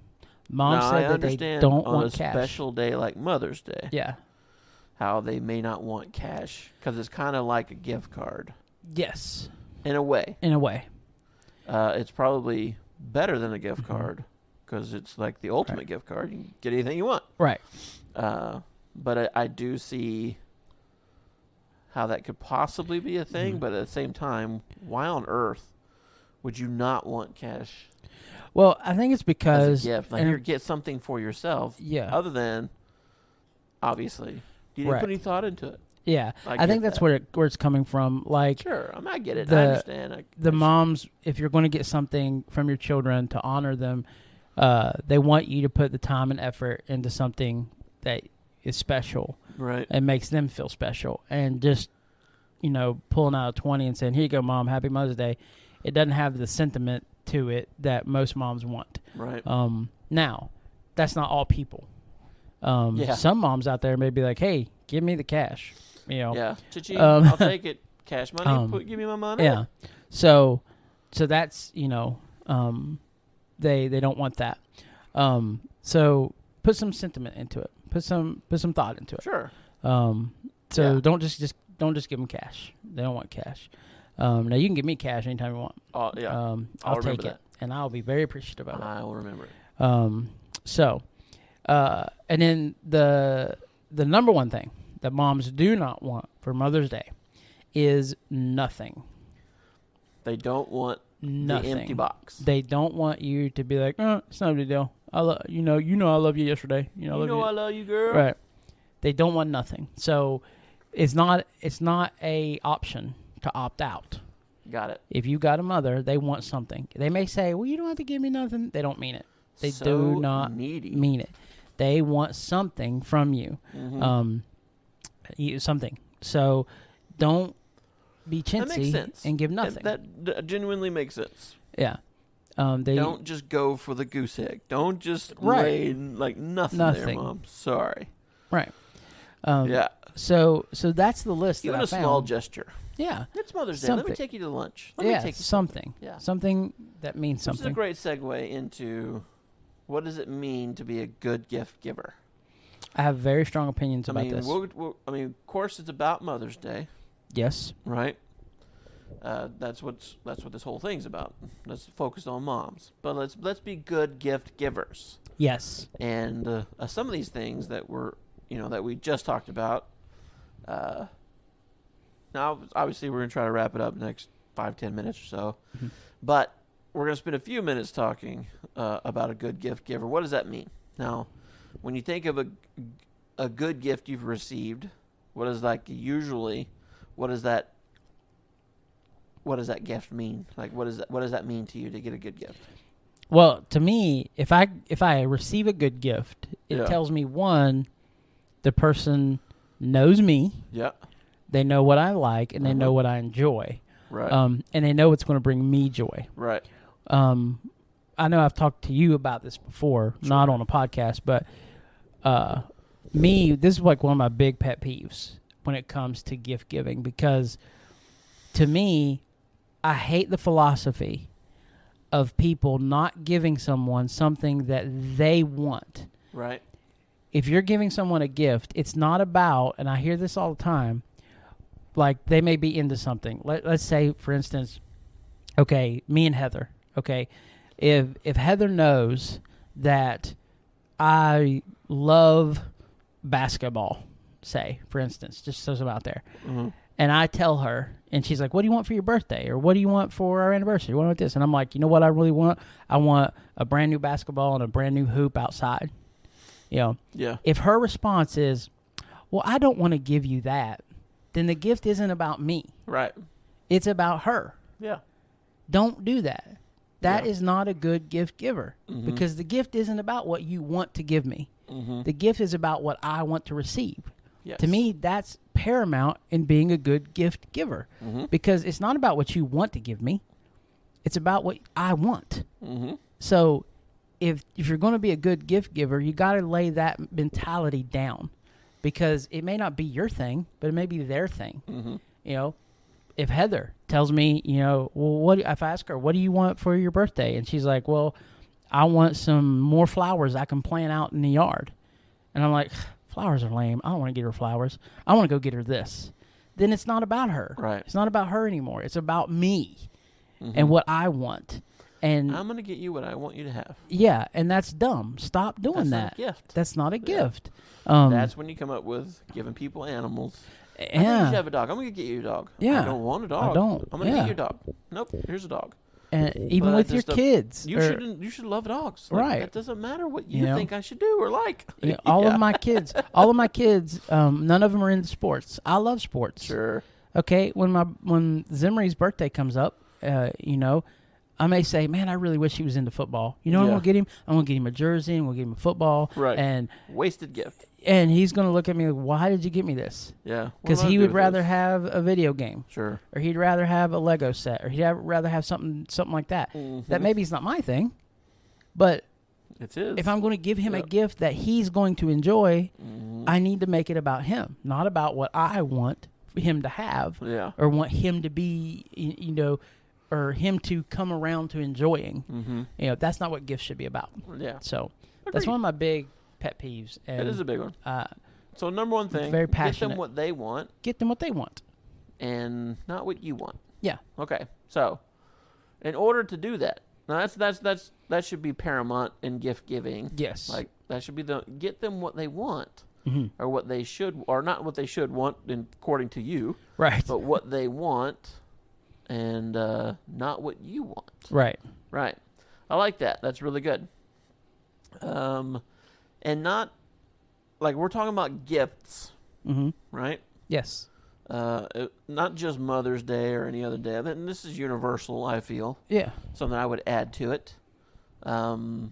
Mom said that they don't want cash. On a special day like Mother's Day. Yeah. How they may not want cash because it's kind of like a gift card. Yes. In a way. In a way. It's probably better than a gift card because it's like the ultimate gift card. You can get anything you want. Right. But I do see how that could possibly be a thing. But at the same time, why on earth would you not want cash? Well, I think it's because... as a gift. Like, here, get something for yourself. Yeah. Other than, obviously, you didn't put any thought into it. Yeah. I think that's where it's coming from. Like, sure, I get it. I understand. The moms, if you're going to get something from your children to honor them, they want you to put the time and effort into something that is special. Right. And makes them feel special. And just, pulling out a 20 and saying, here you go, Mom, happy Mother's Day. It doesn't have the sentiment to it that most moms want. Right. Now, that's not all people. Some moms out there may be like, hey, give me the cash. Yeah. Cha-ching, I'll take it. Cash money, give me my money. Yeah. So that's, they don't want that. So put some sentiment into it. Put some thought into it. Sure. Don't just give them cash. They don't want cash. Now you can give me cash anytime you want. Oh yeah. I'll take it, and I'll be very appreciative of it. I will remember it. And then the number one thing that moms do not want for Mother's Day is nothing. They don't want nothing. The empty box. They don't want you to be like, it's not a big deal. I love I love you yesterday. I love you, girl. Right. They don't want nothing. So it's not a option to opt out. Got it. If you got a mother, they want something. They may say, well, you don't have to give me nothing. They don't mean it. They do not mean it. They want something from you. Something. So don't be chintzy and give nothing. That genuinely makes sense. Yeah. They don't just go for the goose egg. Don't just lay like nothing there, Mom. Sorry. Right. Yeah. So that's the list Even that I found. Even a small gesture. Yeah. It's Mother's Day. Something. Let me take you to lunch. Something. Yeah. Something that means something. This is a great segue into what does it mean to be a good gift giver? I have very strong opinions about this. Of course, it's about Mother's Day. Yes. Right. That's what this whole thing's about. Let's focus on moms, but let's be good gift givers. Yes. And some of these things that that we just talked about. Now, obviously, we're going to try to wrap it up in the next 5-10 minutes or so. Mm-hmm. But we're going to spend a few minutes talking about a good gift giver. What does that mean? Now, when you think of a good gift you've received, what does that gift mean? Like, what does that mean to you to get a good gift? Well, to me, if I receive a good gift, it tells me, one, the person knows me. Yeah. They know what I like, and they know what I enjoy. Right. And they know it's going to bring me joy. Right. I know I've talked to you about this before, not on a podcast, but this is like one of my big pet peeves when it comes to gift giving, because to me, I hate the philosophy of people not giving someone something that they want. Right. If you're giving someone a gift, it's not about, and I hear this all the time, like they may be into something. Let's say, for instance, okay, me and Heather, okay, if Heather knows that I love basketball, say, for instance, just throw some out there, and I tell her, and she's like, what do you want for your birthday? Or what do you want for our anniversary? What do you want this? And I'm like, you know what I really want? I want a brand new basketball and a brand new hoop outside. Yeah. If her response is, well, I don't want to give you that, then the gift isn't about me. Right. It's about her. Yeah. Don't do that. That is not a good gift giver, because the gift isn't about what you want to give me. The gift is about what I want to receive. Yes. To me, that's paramount in being a good gift giver. Because it's not about what you want to give me. It's about what I want. So if you're going to be a good gift giver, you got to lay that mentality down, because it may not be your thing, but it may be their thing. You know, if Heather tells me, you know, well, if I ask her, what do you want for your birthday? And she's like, well, I want some more flowers I can plant out in the yard. And I'm like, flowers are lame. I don't want to get her flowers. I want to go get her this. Then it's not about her. Right. It's not about her anymore. It's about me and what I want. And I'm going to get you what I want you to have. Yeah, and that's dumb. Stop doing that. That's not a gift. That's not a gift. That's when you come up with giving people animals. I think you should have a dog. I'm going to get you a dog. Yeah. I don't want a dog. I don't. I'm going to get you a dog. Nope, here's a dog. And even with your kids. You should love dogs. Like, right. It doesn't matter what you think I should do or like. All of my kids, none of them are into sports. I love sports. Sure. Okay, when Zimri's birthday comes up, you know, I may say, man, I really wish he was into football. You know what I'm going to get him? I'm going to get him a jersey, and we'll get him a football. Right. And wasted gift. And he's going to look at me like, why did you get me this? Yeah. Because he would rather have a video game. Sure. Or he'd rather have a Lego set. Or he'd rather have something like that. That maybe is not my thing. But it's his. If I'm going to give him a gift that he's going to enjoy, I need to make it about him. Not about what I want him to have. Yeah. Or want him to be, you know, or him to come around to enjoying. You know, that's not what gifts should be about. Yeah. So that's one of my big pet peeves. And, it is a big one. So number one thing, very passionate. Get them what they want. Get them what they want. And not what you want. Yeah. Okay. So in order to do that, now that should be paramount in gift giving. Yes. Like that should be get them what they want. Or what they should, or not what they should want according to you. Right. But what they want. And not what you want. Right. Right. I like that. That's really good. And not, like, we're talking about gifts, right? Yes. Not just Mother's Day or any other day. And this is universal, I feel. Yeah. Something I would add to it. The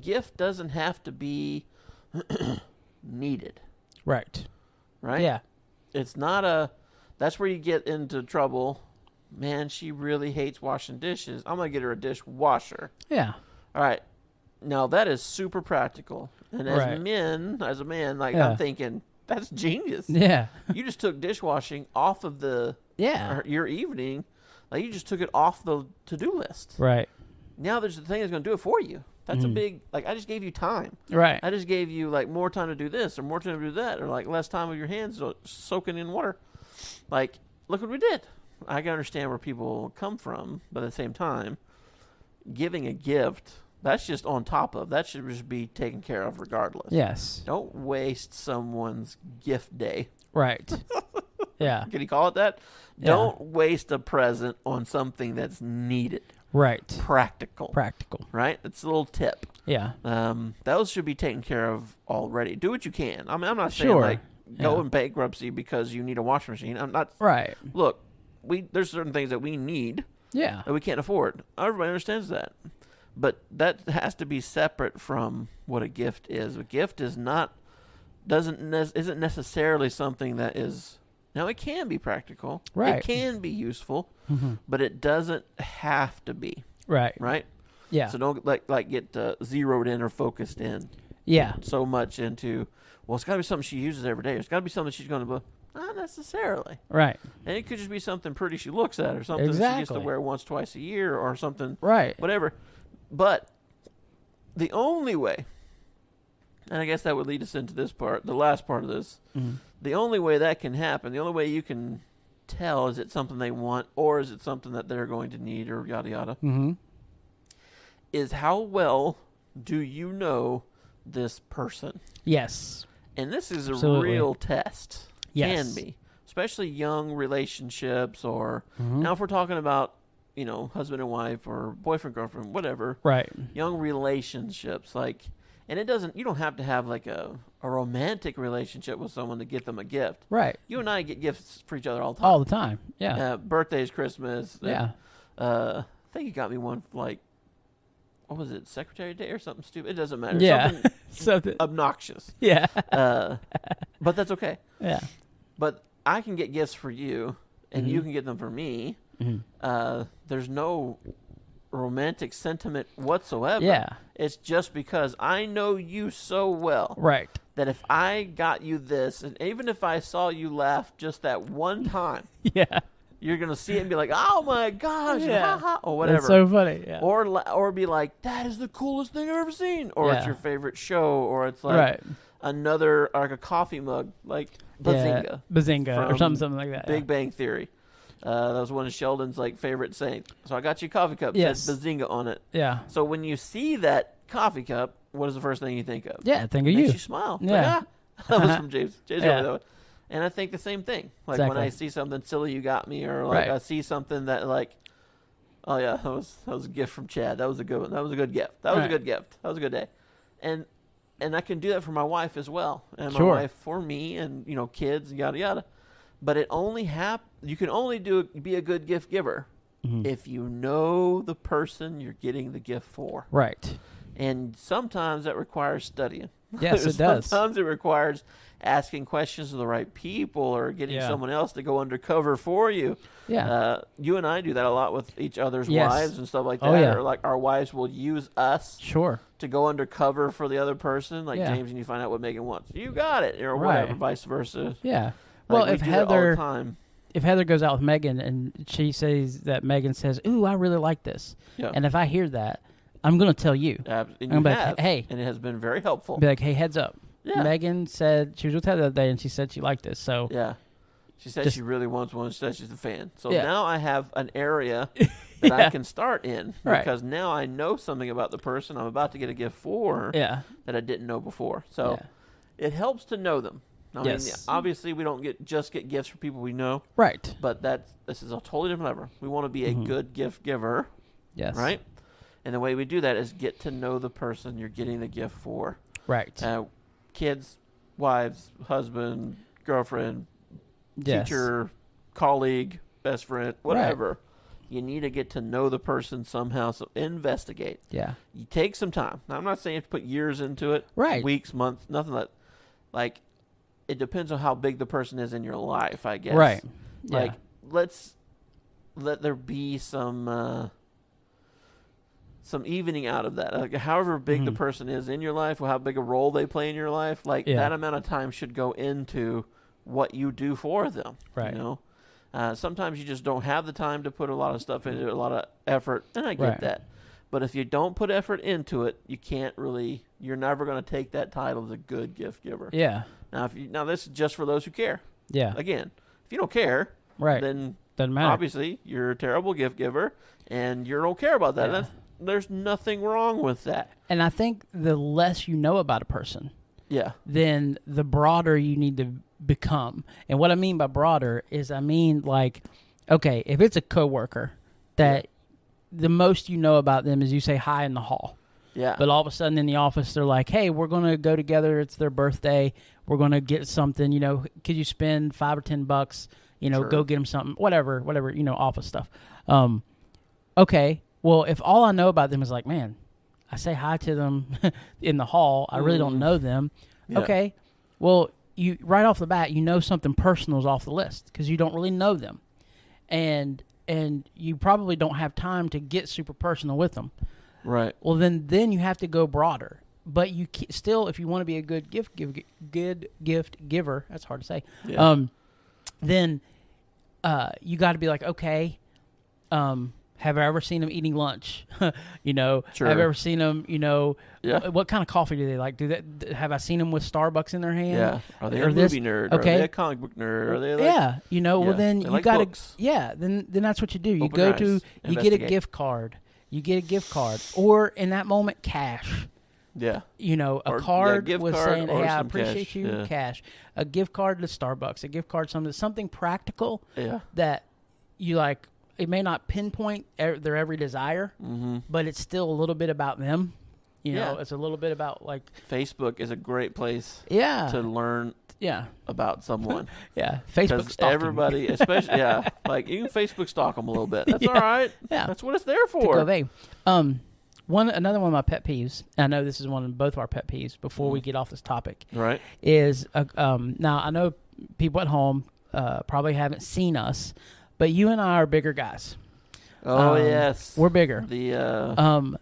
gift doesn't have to be needed. Right. Right? Yeah. It's not that's where you get into trouble. Man, she really hates washing dishes. I'm going to get her a dishwasher. Yeah. All right. Now, that is super practical. And as a man, like, I'm thinking, that's genius. Yeah. You just took dishwashing off of your evening. Like, you just took it off the to-do list. Right. Now there's the thing that's going to do it for you. That's a big, like, I just gave you time. Right. I just gave you, like, more time to do this or more time to do that or, like, less time with your hands soaking in water. Like, look what we did. I can understand where people come from, but at the same time, giving a gift, that's just on top of. That should just be taken care of regardless. Yes. Don't waste someone's gift day. Right. Yeah. Can you call it that? Yeah. Don't waste a present on something that's needed. Right. Practical. Right? It's a little tip. Yeah. Those should be taken care of already. Do what you can. I mean, I'm not saying, like, go in bankruptcy because you need a washing machine. I'm not. Right. Look, there's certain things that we need. Yeah. That we can't afford. Everybody understands that. But that has to be separate from what a gift is. A gift is isn't necessarily something that is. Now, it can be practical. Right. It can be useful, but it doesn't have to be. Right. Right? Yeah. So don't get zeroed in or focused in. Yeah. So much into, well, it's got to be something she uses every day. It's got to be something she's going to, not necessarily. Right. And it could just be something pretty she looks at or something she gets to wear once, twice a year or something. Right. Whatever. But the only way, and I guess that would lead us into this part, the last part of this, the only way that can happen, the only way you can tell is it something they want or is it something that they're going to need or yada yada, is how well do you know this person? Yes. And this is a real test. Yes. Can be. Especially young relationships or, now if we're talking about, husband and wife or boyfriend, girlfriend, whatever. Right. Young relationships, and you don't have to have like a romantic relationship with someone to get them a gift. Right. You and I get gifts for each other all the time. All the time. Yeah. Birthdays, Christmas. Yeah. I think you got me one what was it, Secretary Day or something stupid? It doesn't matter. Yeah. Something obnoxious. Yeah. But that's okay. Yeah. But I can get gifts for you, and you can get them for me. There's no romantic sentiment whatsoever. Yeah. It's just because I know you so well. Right. That if I got you this, and even if I saw you laugh just that one time, yeah, you're gonna see it and be like, "Oh my gosh!" Yeah. Ha, ha, or whatever. That's so funny. Yeah. Or be like, "That is the coolest thing I've ever seen," or it's your favorite show, or it's like another like a coffee mug, like Bazinga, or something like that. Big Bang Theory. That was one of Sheldon's like favorite sayings. So I got you a coffee cup. Yes. Says Bazinga on it. Yeah. So when you see that coffee cup, what is the first thing you think of? Yeah, think of it you. Makes you smile. Yeah. Like, that was from James. And I think the same thing. Like when I see something silly you got me, or like I see something that like, oh yeah, that was a gift from Chad. That was a good one. That was a good gift. That was a good gift. That was a good day. And I can do that for my wife as well, and my wife for me, and kids, yada yada. But it only you can only be a good gift giver if you know the person you're getting the gift for. Right. And sometimes that requires studying. Yes, it does. Sometimes it requires asking questions to the right people, or getting someone else to go undercover for you. Yeah. You and I do that a lot with each other's wives and stuff like that. Or like our wives will use us to go undercover for the other person. Like James, and you find out what Megan wants. You got it. Or whatever, vice versa. Yeah. Like, well, if Heather goes out with Megan and she says that Megan says, "Ooh, I really like this," and if I hear that, I'm going to tell you. And I'm like, hey, and it has been very helpful. Be like, hey, heads up. Yeah. Megan said she was with Heather the other day, and she said she liked this. So she said she really wants one. She said she's a fan. So now I have an area that I can start in because now I know something about the person I'm about to get a gift for that I didn't know before. So it helps to know them. I mean, obviously, we don't get gifts for people we know. Right. But this is a totally different level. We want to be a good gift giver. Yes. Right? And the way we do that is get to know the person you're getting the gift for. Right. Kids, wives, husband, girlfriend, teacher, colleague, best friend, whatever. Right. You need to get to know the person somehow, so investigate. Yeah. You take some time. Now, I'm not saying you have to put years into it. Right. Weeks, months, nothing like it depends on how big the person is in your life, I guess. Right. Like, let there be some evening out of that. Like, however big the person is in your life, or how big a role they play in your life, like that amount of time should go into what you do for them. Right. Sometimes you just don't have the time to put a lot of stuff into it, a lot of effort, and I get that. But if you don't put effort into it, you're never going to take that title as a good gift giver. Yeah. Now this is just for those who care. Yeah. Again, if you don't care, then doesn't matter. Obviously you're a terrible gift giver, and you don't care about that. Yeah. There's nothing wrong with that. And I think the less you know about a person, then the broader you need to become. And what I mean by broader is like, okay, if it's a coworker that the most you know about them is you say hi in the hall. Yeah. But all of a sudden in the office they're like, hey, we're going to go together. It's their birthday. We're going to get something, could you spend $5 or $10, go get them something, whatever, office stuff. Okay. Well, if all I know about them is like, man, I say hi to them in the hall. I really don't know them. Yeah. Okay. Well, you right off the bat, something personal is off the list because you don't really know them. And you probably don't have time to get super personal with them. Right. Well, then you have to go broader. But you still, if you want to be a good gift giver, that's hard to say. Yeah. Then you got to be like, okay, have I ever seen them eating lunch? Sure. Have I ever seen them? What kind of coffee do they like? Have I seen them with Starbucks in their hand? Yeah. Are they a movie nerd? Okay. Are they a comic book nerd? Are they Well, then you got to. Yeah. Then that's what you do. You go to. You get a gift card. Or in that moment, cash. Yeah. A card was saying, hey, I appreciate cash. you, cash. A gift card to Starbucks, a gift card, something practical that you like. It may not pinpoint their every desire, but it's still a little bit about them. It's a little bit about like. Facebook is a great place to learn about someone. Facebook stalking. Everybody, especially, like you can Facebook stalk them a little bit. That's all right. Yeah. That's what it's there for. Another one of my pet peeves, I know this is one of both of our pet peeves before we get off this topic, right? Is, now I know people at home probably haven't seen us, but you and I are bigger guys. Oh, yes. We're bigger.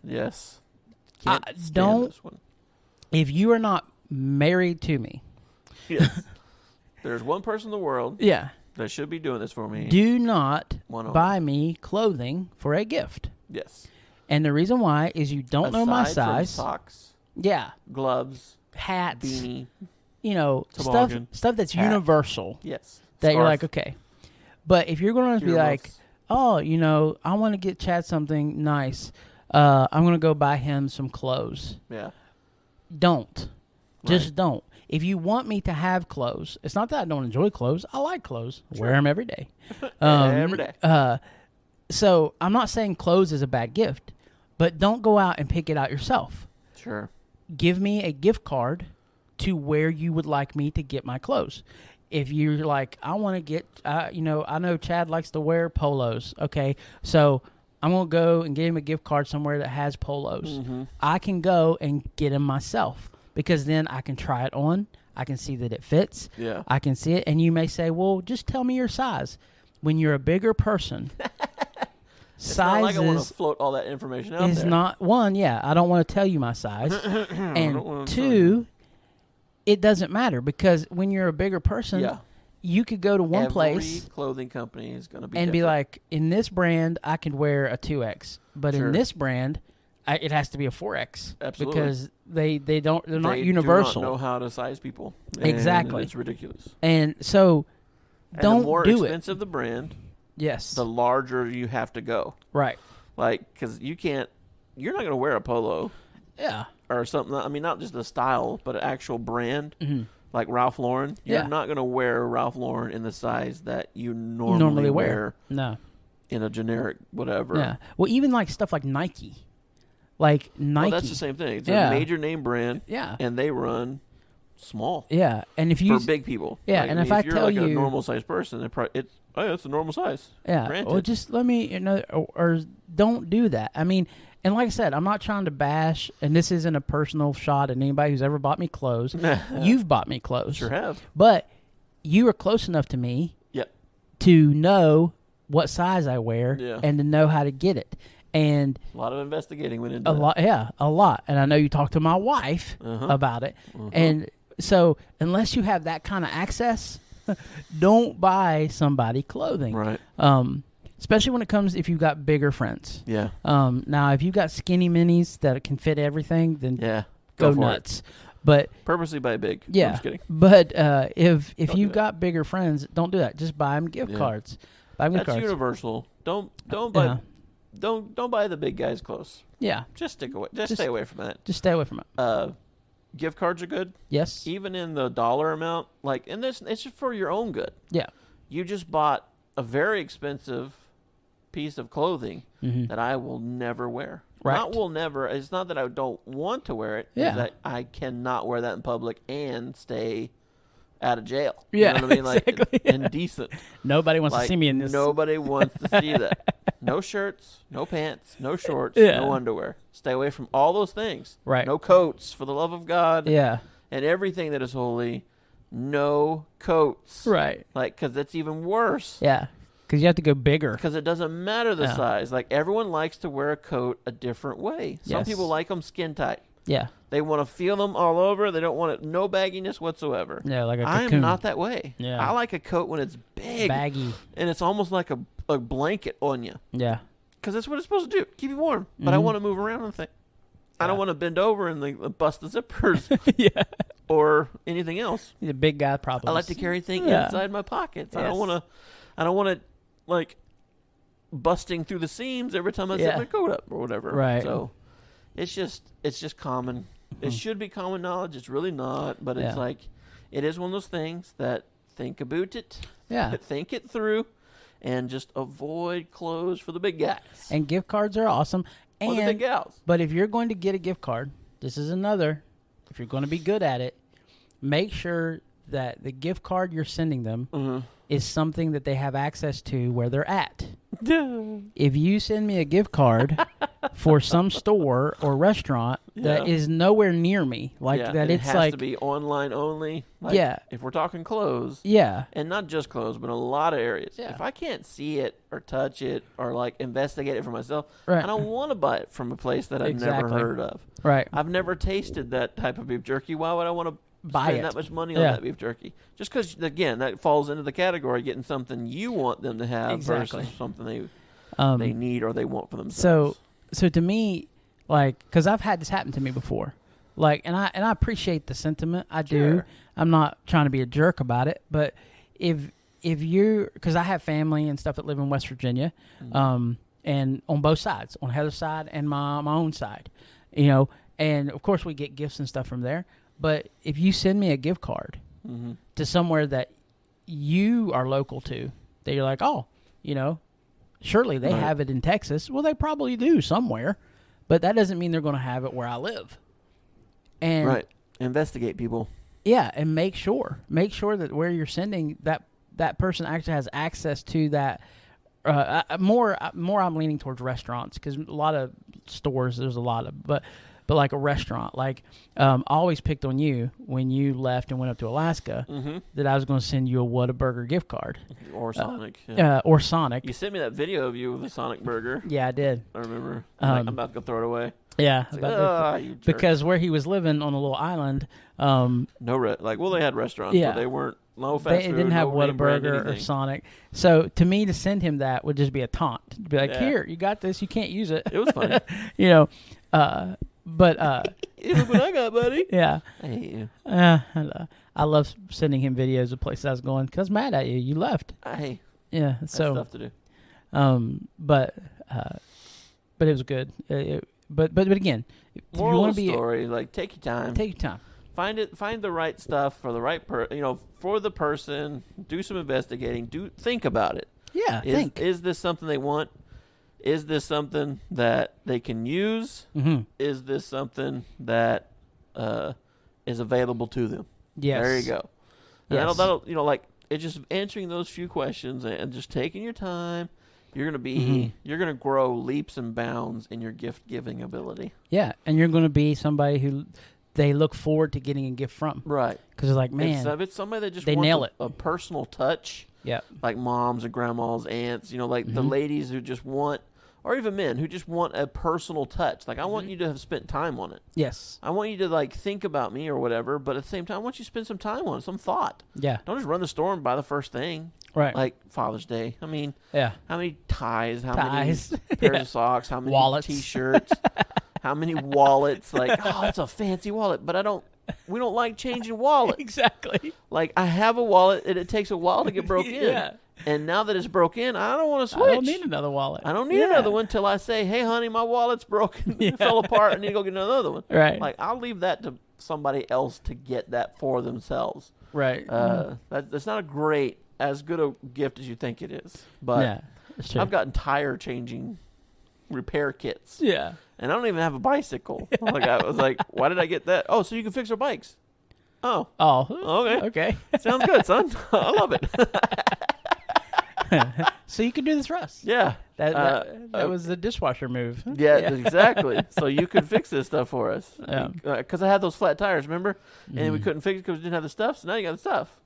Yes. If you are not married to me. Yes. There's one person in the world that should be doing this for me. Do not buy me clothing for a gift. Yes. And the reason why is you don't know my size. Socks. Yeah. Gloves. Hats. Beanie. Stuff that's universal. Yes. That Scarf. You're like, okay. But if you're going to be like, oh, I want to get Chad something nice. I'm going to go buy him some clothes. Yeah. Don't. Just don't. If you want me to have clothes, it's not that I don't enjoy clothes. I like clothes. Sure. Wear them every day. Every day. So I'm not saying clothes is a bad gift, but don't go out and pick it out yourself. Sure. Give me a gift card to where you would like me to get my clothes. If you're like, I want to get, I know Chad likes to wear polos. Okay, so I'm going to go and get him a gift card somewhere that has polos. Mm-hmm. I can go and get him myself because then I can try it on. I can see that it fits. Yeah. I can see it. And you may say, well, just tell me your size. When you're a bigger person, sizes. Not like I want to float all that information out there. Not one, I don't want to tell you my size. And two, it doesn't matter because when you're a bigger person, you could go to one place. Every clothing company is going to be and different. be like, in this brand, I can wear a 2X, but in this brand, it has to be a 4X. Absolutely, because they're not universal. They do not know how to size people. Exactly, it's ridiculous. And so, don't the more do expensive the brand, yes, the larger you have to go. Right, because you're not going to wear a polo. Yeah. Or something. I mean, not just the style, but an actual brand, like Ralph Lauren. You're not going to wear Ralph Lauren in the size that you normally wear. No. In a generic whatever. Yeah. Well, even like stuff like Nike. Well, that's the same thing. It's a major name brand. Yeah. And they run small. Yeah. And if you for big people. Yeah. And if I you're tell like you a normal size person, it's a normal size. Yeah. Granted. Well, just let me or don't do that. I mean. And like I said, I'm not trying to bash, and this isn't a personal shot at anybody who's ever bought me clothes. You've bought me clothes. Sure have. But you are close enough to me to know what size I wear and to know how to get it. And a lot of investigating went into a lot. And I know you talked to my wife about it. And so unless you have that kind of access, don't buy somebody clothing. Right. Especially when it comes if you've got bigger friends. Yeah. Now, if you've got skinny minis that can fit everything, then go nuts. It. But purposely buy big. Yeah. I'm just kidding. But if you've got bigger friends, don't do that. Just buy them gift cards. Buy them gift cards. That's universal. Don't buy don't buy the big guys clothes. Yeah. Just stick away. Just stay away from that. Just stay away from it. Gift cards are good. Yes. Even in the dollar amount, and it's just for your own good. Yeah. You just bought a very expensive piece of clothing that I will never wear. Right. Not will never. It's not that I don't want to wear it. Yeah. It's that I cannot wear that in public and stay out of jail. Yeah. You know what I mean? Like exactly. indecent. Nobody wants to see me in this. Nobody wants to see that. No shirts, no pants, no shorts, no underwear. Stay away from all those things. Right. No coats, for the love of God. Yeah. And everything that is holy. No coats. Right. Because that's even worse. Yeah. Because you have to go bigger. Because it doesn't matter the size. Everyone likes to wear a coat a different way. Some people like them skin tight. Yeah. They want to feel them all over. They don't want no bagginess whatsoever. Yeah, like a cocoon. I am not that way. Yeah. I like a coat when it's big. Baggy. And it's almost like a blanket on you. Yeah. Because that's what it's supposed to do. Keep you warm. But I want to move around and think. I don't want to bend over and bust the zippers. Yeah. Or anything else. He's a big guy problem. I like to carry things inside my pockets. Yes. I don't want to busting through the seams every time I zip my coat up or whatever. Right. So it's just common. It should be common knowledge. It's really not, but it's it is one of those things that think about it. Yeah. Think it through and just avoid clothes for the big guys. And gift cards are awesome. Or the big gals. But if you're going to get a gift card, this is another, if you're going to be good at it, make sure that the gift card you're sending them is something that they have access to where they're at. if you send me a gift card for some store or restaurant that is nowhere near me, that it has to be online only. If we're talking clothes. And not just clothes, but a lot of areas. If I can't see it or touch it or investigate it for myself, I don't want to buy it from a place that I've never heard of. I've never tasted that type of beef jerky. Why would I want to spend that much money on that beef jerky? Just because, again, that falls into the category getting something you want them to have versus something they need or they want for themselves. So to me, because I've had this happen to me before, and I appreciate the sentiment. I do. I'm not trying to be a jerk about it, but if you, because I have family and stuff that live in West Virginia, and on both sides, on Heather's side and my own side, and of course we get gifts and stuff from there. But if you send me a gift card to somewhere that you are local to, that you're like, surely they have it in Texas. Well, they probably do somewhere, but that doesn't mean they're going to have it where I live. And investigate people. Yeah, and make sure that where you're sending that person actually has access to that. More I'm leaning towards restaurants, because a lot of stores there's a lot of, but like a restaurant, I always picked on you when you left and went up to Alaska that I was going to send you a Whataburger gift card or Sonic or Sonic. You sent me that video of you with a Sonic burger. Yeah, I did. I remember. I'm about to go throw it away. Yeah, because where he was living on a little island. They had restaurants, but they weren't. No fast food. They didn't have Whataburger or Sonic. So to me, to send him that would just be a taunt. To be like, here, you got this. You can't use it. It was funny. But look what I got, buddy. Yeah, I hate you. I love sending him videos of places I was going because I was mad at you. You left. Yeah, so stuff to do. But it was good. But again, if you want to be story, take your time. Take your time. Find the right stuff for the right for the person. Do some investigating. Think about it. Yeah, think. Is this something they want? Is this something that they can use? Is this something that is available to them? Yes. There you go. And that'll it's just answering those few questions and just taking your time. You're gonna grow leaps and bounds in your gift giving ability. Yeah, and you're gonna be somebody who they look forward to getting a gift from. Right. Because they're like, man, it's somebody that just wants a personal touch. Yeah. Like moms and grandmas, aunts, the ladies who just want, or even men who just want a personal touch. I want you to have spent time on it. Yes. I want you to think about me or whatever, but at the same time, I want you to spend some time on it, some thought. Yeah. Don't just run the store and buy the first thing. Right. Like Father's Day. I mean, how many ties? How many pairs of socks? How many wallets? T-shirts? How many wallets? It's a fancy wallet, but we don't like changing wallets. Exactly. I have a wallet, and it takes a while to get broke in. Yeah. And now that it's broke in, I don't want to switch. I don't need another wallet. I don't need another one till I say, hey, honey, my wallet's broken. It fell apart. I need to go get another one. Right. I'll leave that to somebody else to get that for themselves. Right. That's not as good a gift as you think it is. But I've gotten tire changing repair kits. Yeah. And I don't even have a bicycle. I was like, why did I get that? Oh, so you can fix our bikes. Oh. Okay. Sounds good, son. I love it. So you could do this for us. Yeah. That was the dishwasher move. Yeah, exactly. So you could fix this stuff for us. Yeah. Because I had those flat tires, remember? And we couldn't fix it because we didn't have the stuff. So now you got the stuff.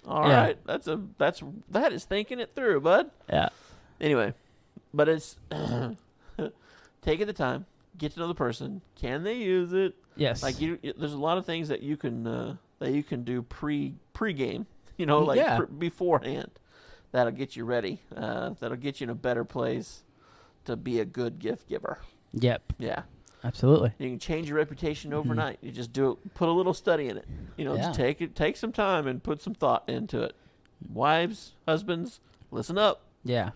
All right. That is thinking it through, bud. Yeah. Anyway, but it's taking the time, get to know the person. Can they use it? Yes. There's a lot of things that you can do pre-game. Beforehand. That'll get you ready. That'll get you in a better place to be a good gift giver. Yep. Yeah. Absolutely. You can change your reputation overnight. You just put a little study in it. Just take some time and put some thought into it. Wives, husbands, listen up. Yeah.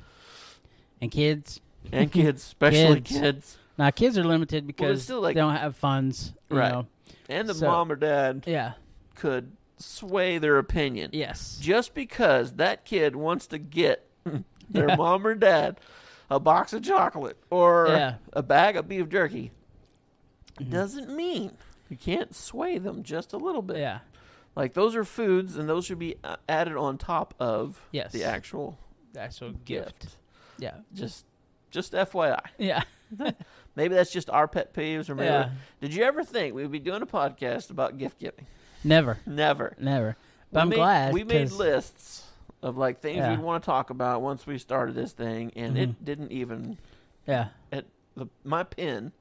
And kids. Especially kids. Now, kids are limited because they don't have funds. Right. And the mom or dad could sway their opinion. Yes. Just because that kid wants to get their mom or dad a box of chocolate or a bag of beef jerky doesn't mean you can't sway them just a little bit. Yeah. Those are foods, and those should be added on top of the actual gift. Yeah. Just FYI. Yeah. Maybe that's just our pet peeves. Or maybe did you ever think we'd be doing a podcast about gift giving? Never. But I'm glad. We made lists of like things we'd want to talk about once we started this thing, and it didn't even. Yeah. My pen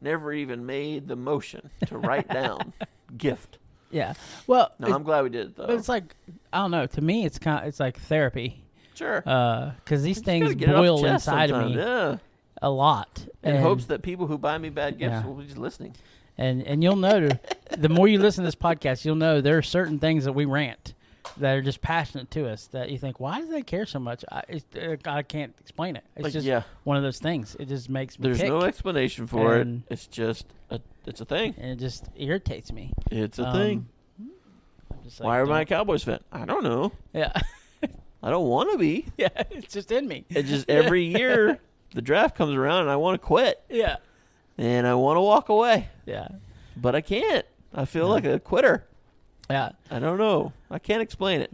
never even made the motion to write down gift. Yeah. Well, no, I'm glad we did it though. But it's like, I don't know. To me, it's like therapy. Sure. Because these things boil inside of me a lot. In hopes that people who buy me bad gifts will be just listening. And you'll know, the more you listen to this podcast, you'll know there are certain things that we rant that are just passionate to us that you think, why do they care so much? I can't explain it. It's just one of those things. It just makes me There's no explanation for it. It's just it's a thing. And it just irritates me. It's a thing. Like, why are my Cowboys fan? I don't know. Yeah. I don't want to be. Yeah, it's just in me. It's just every year the draft comes around and I want to quit. Yeah. And I want to walk away. Yeah. But I can't. I feel like a quitter. Yeah. I don't know. I can't explain it.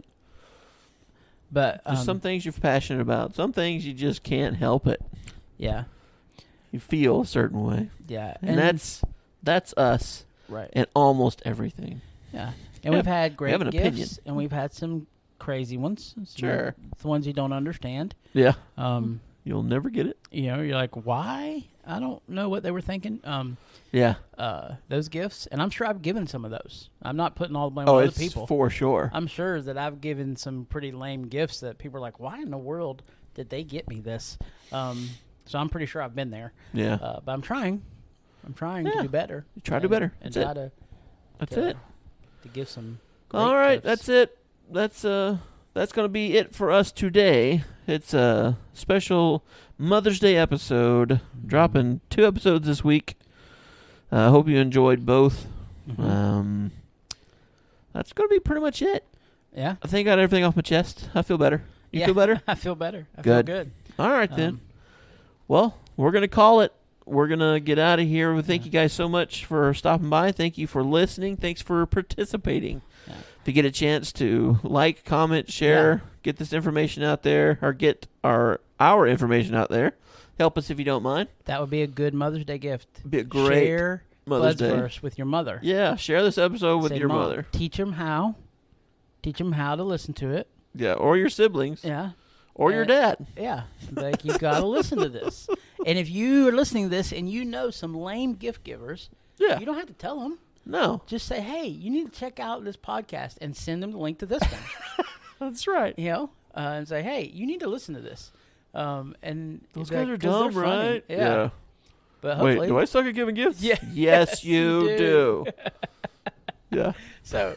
But there's some things you're passionate about. Some things you just can't help it. Yeah. You feel a certain way. Yeah. And that's us. Right. And almost everything. Yeah. And we've had great gifts. Opinion. And we've had some crazy ones. Sure. The ones you don't understand. Yeah. You'll never get it. You know, you're like, why? I don't know what they were thinking. Yeah. Those gifts, and I'm sure I've given some of those. I'm not putting all the blame on other people. For sure. I'm sure that I've given some pretty lame gifts that people are like, why in the world did they get me this? So I'm pretty sure I've been there. Yeah. But I'm trying. To do better. You try to do better. And that's it. To give some great all right, gifts. that's it. That's going to be it for us today. It's a special Mother's Day episode, dropping 2 episodes this week. I hope you enjoyed both. Mm-hmm. That's going to be pretty much it. Yeah. I think I got everything off my chest. I feel better. You feel better? I feel better. I feel good. All right, then. Well, we're going to call it. We're going to get out of here. We thank you guys so much for stopping by. Thank you for listening. Thanks for participating. Yeah. If you get a chance to like, comment, share, get this information out there, or get our information out there, help us if you don't mind. That would be a good Mother's Day gift. Be a great share Mother's Day verse with your mother. Yeah, share this episode with your mother. Teach them how to listen to it. Yeah, or your siblings. Yeah. Or your dad. Yeah. Like, you got to listen to this. And if you are listening to this and you know some lame gift givers, you don't have to tell them. No. Just say, hey, you need to check out this podcast and send them the link to this one. That's right. You know? And say, hey, you need to listen to this. And those guys are dumb, right? Yeah. But wait, do I suck at giving gifts? Yeah. Yes, you do. Yeah. So,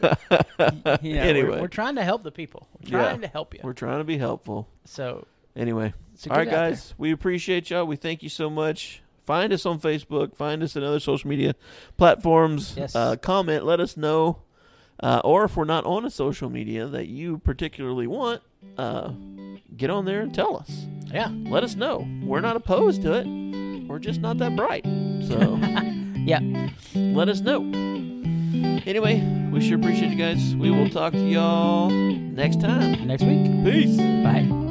anyway, we're trying to help the people. We're trying to help you. We're trying to be helpful. So, anyway. All right, guys. We appreciate y'all. We thank you so much. Find us on Facebook. Find us in other social media platforms. Yes. Comment. Let us know. Or if we're not on a social media that you particularly want, get on there and tell us. Yeah. Let us know. We're not opposed to it. We're just not that bright. So, yeah. Let us know. Anyway, we sure appreciate you guys. We will talk to y'all next time. Next week. Peace. Bye.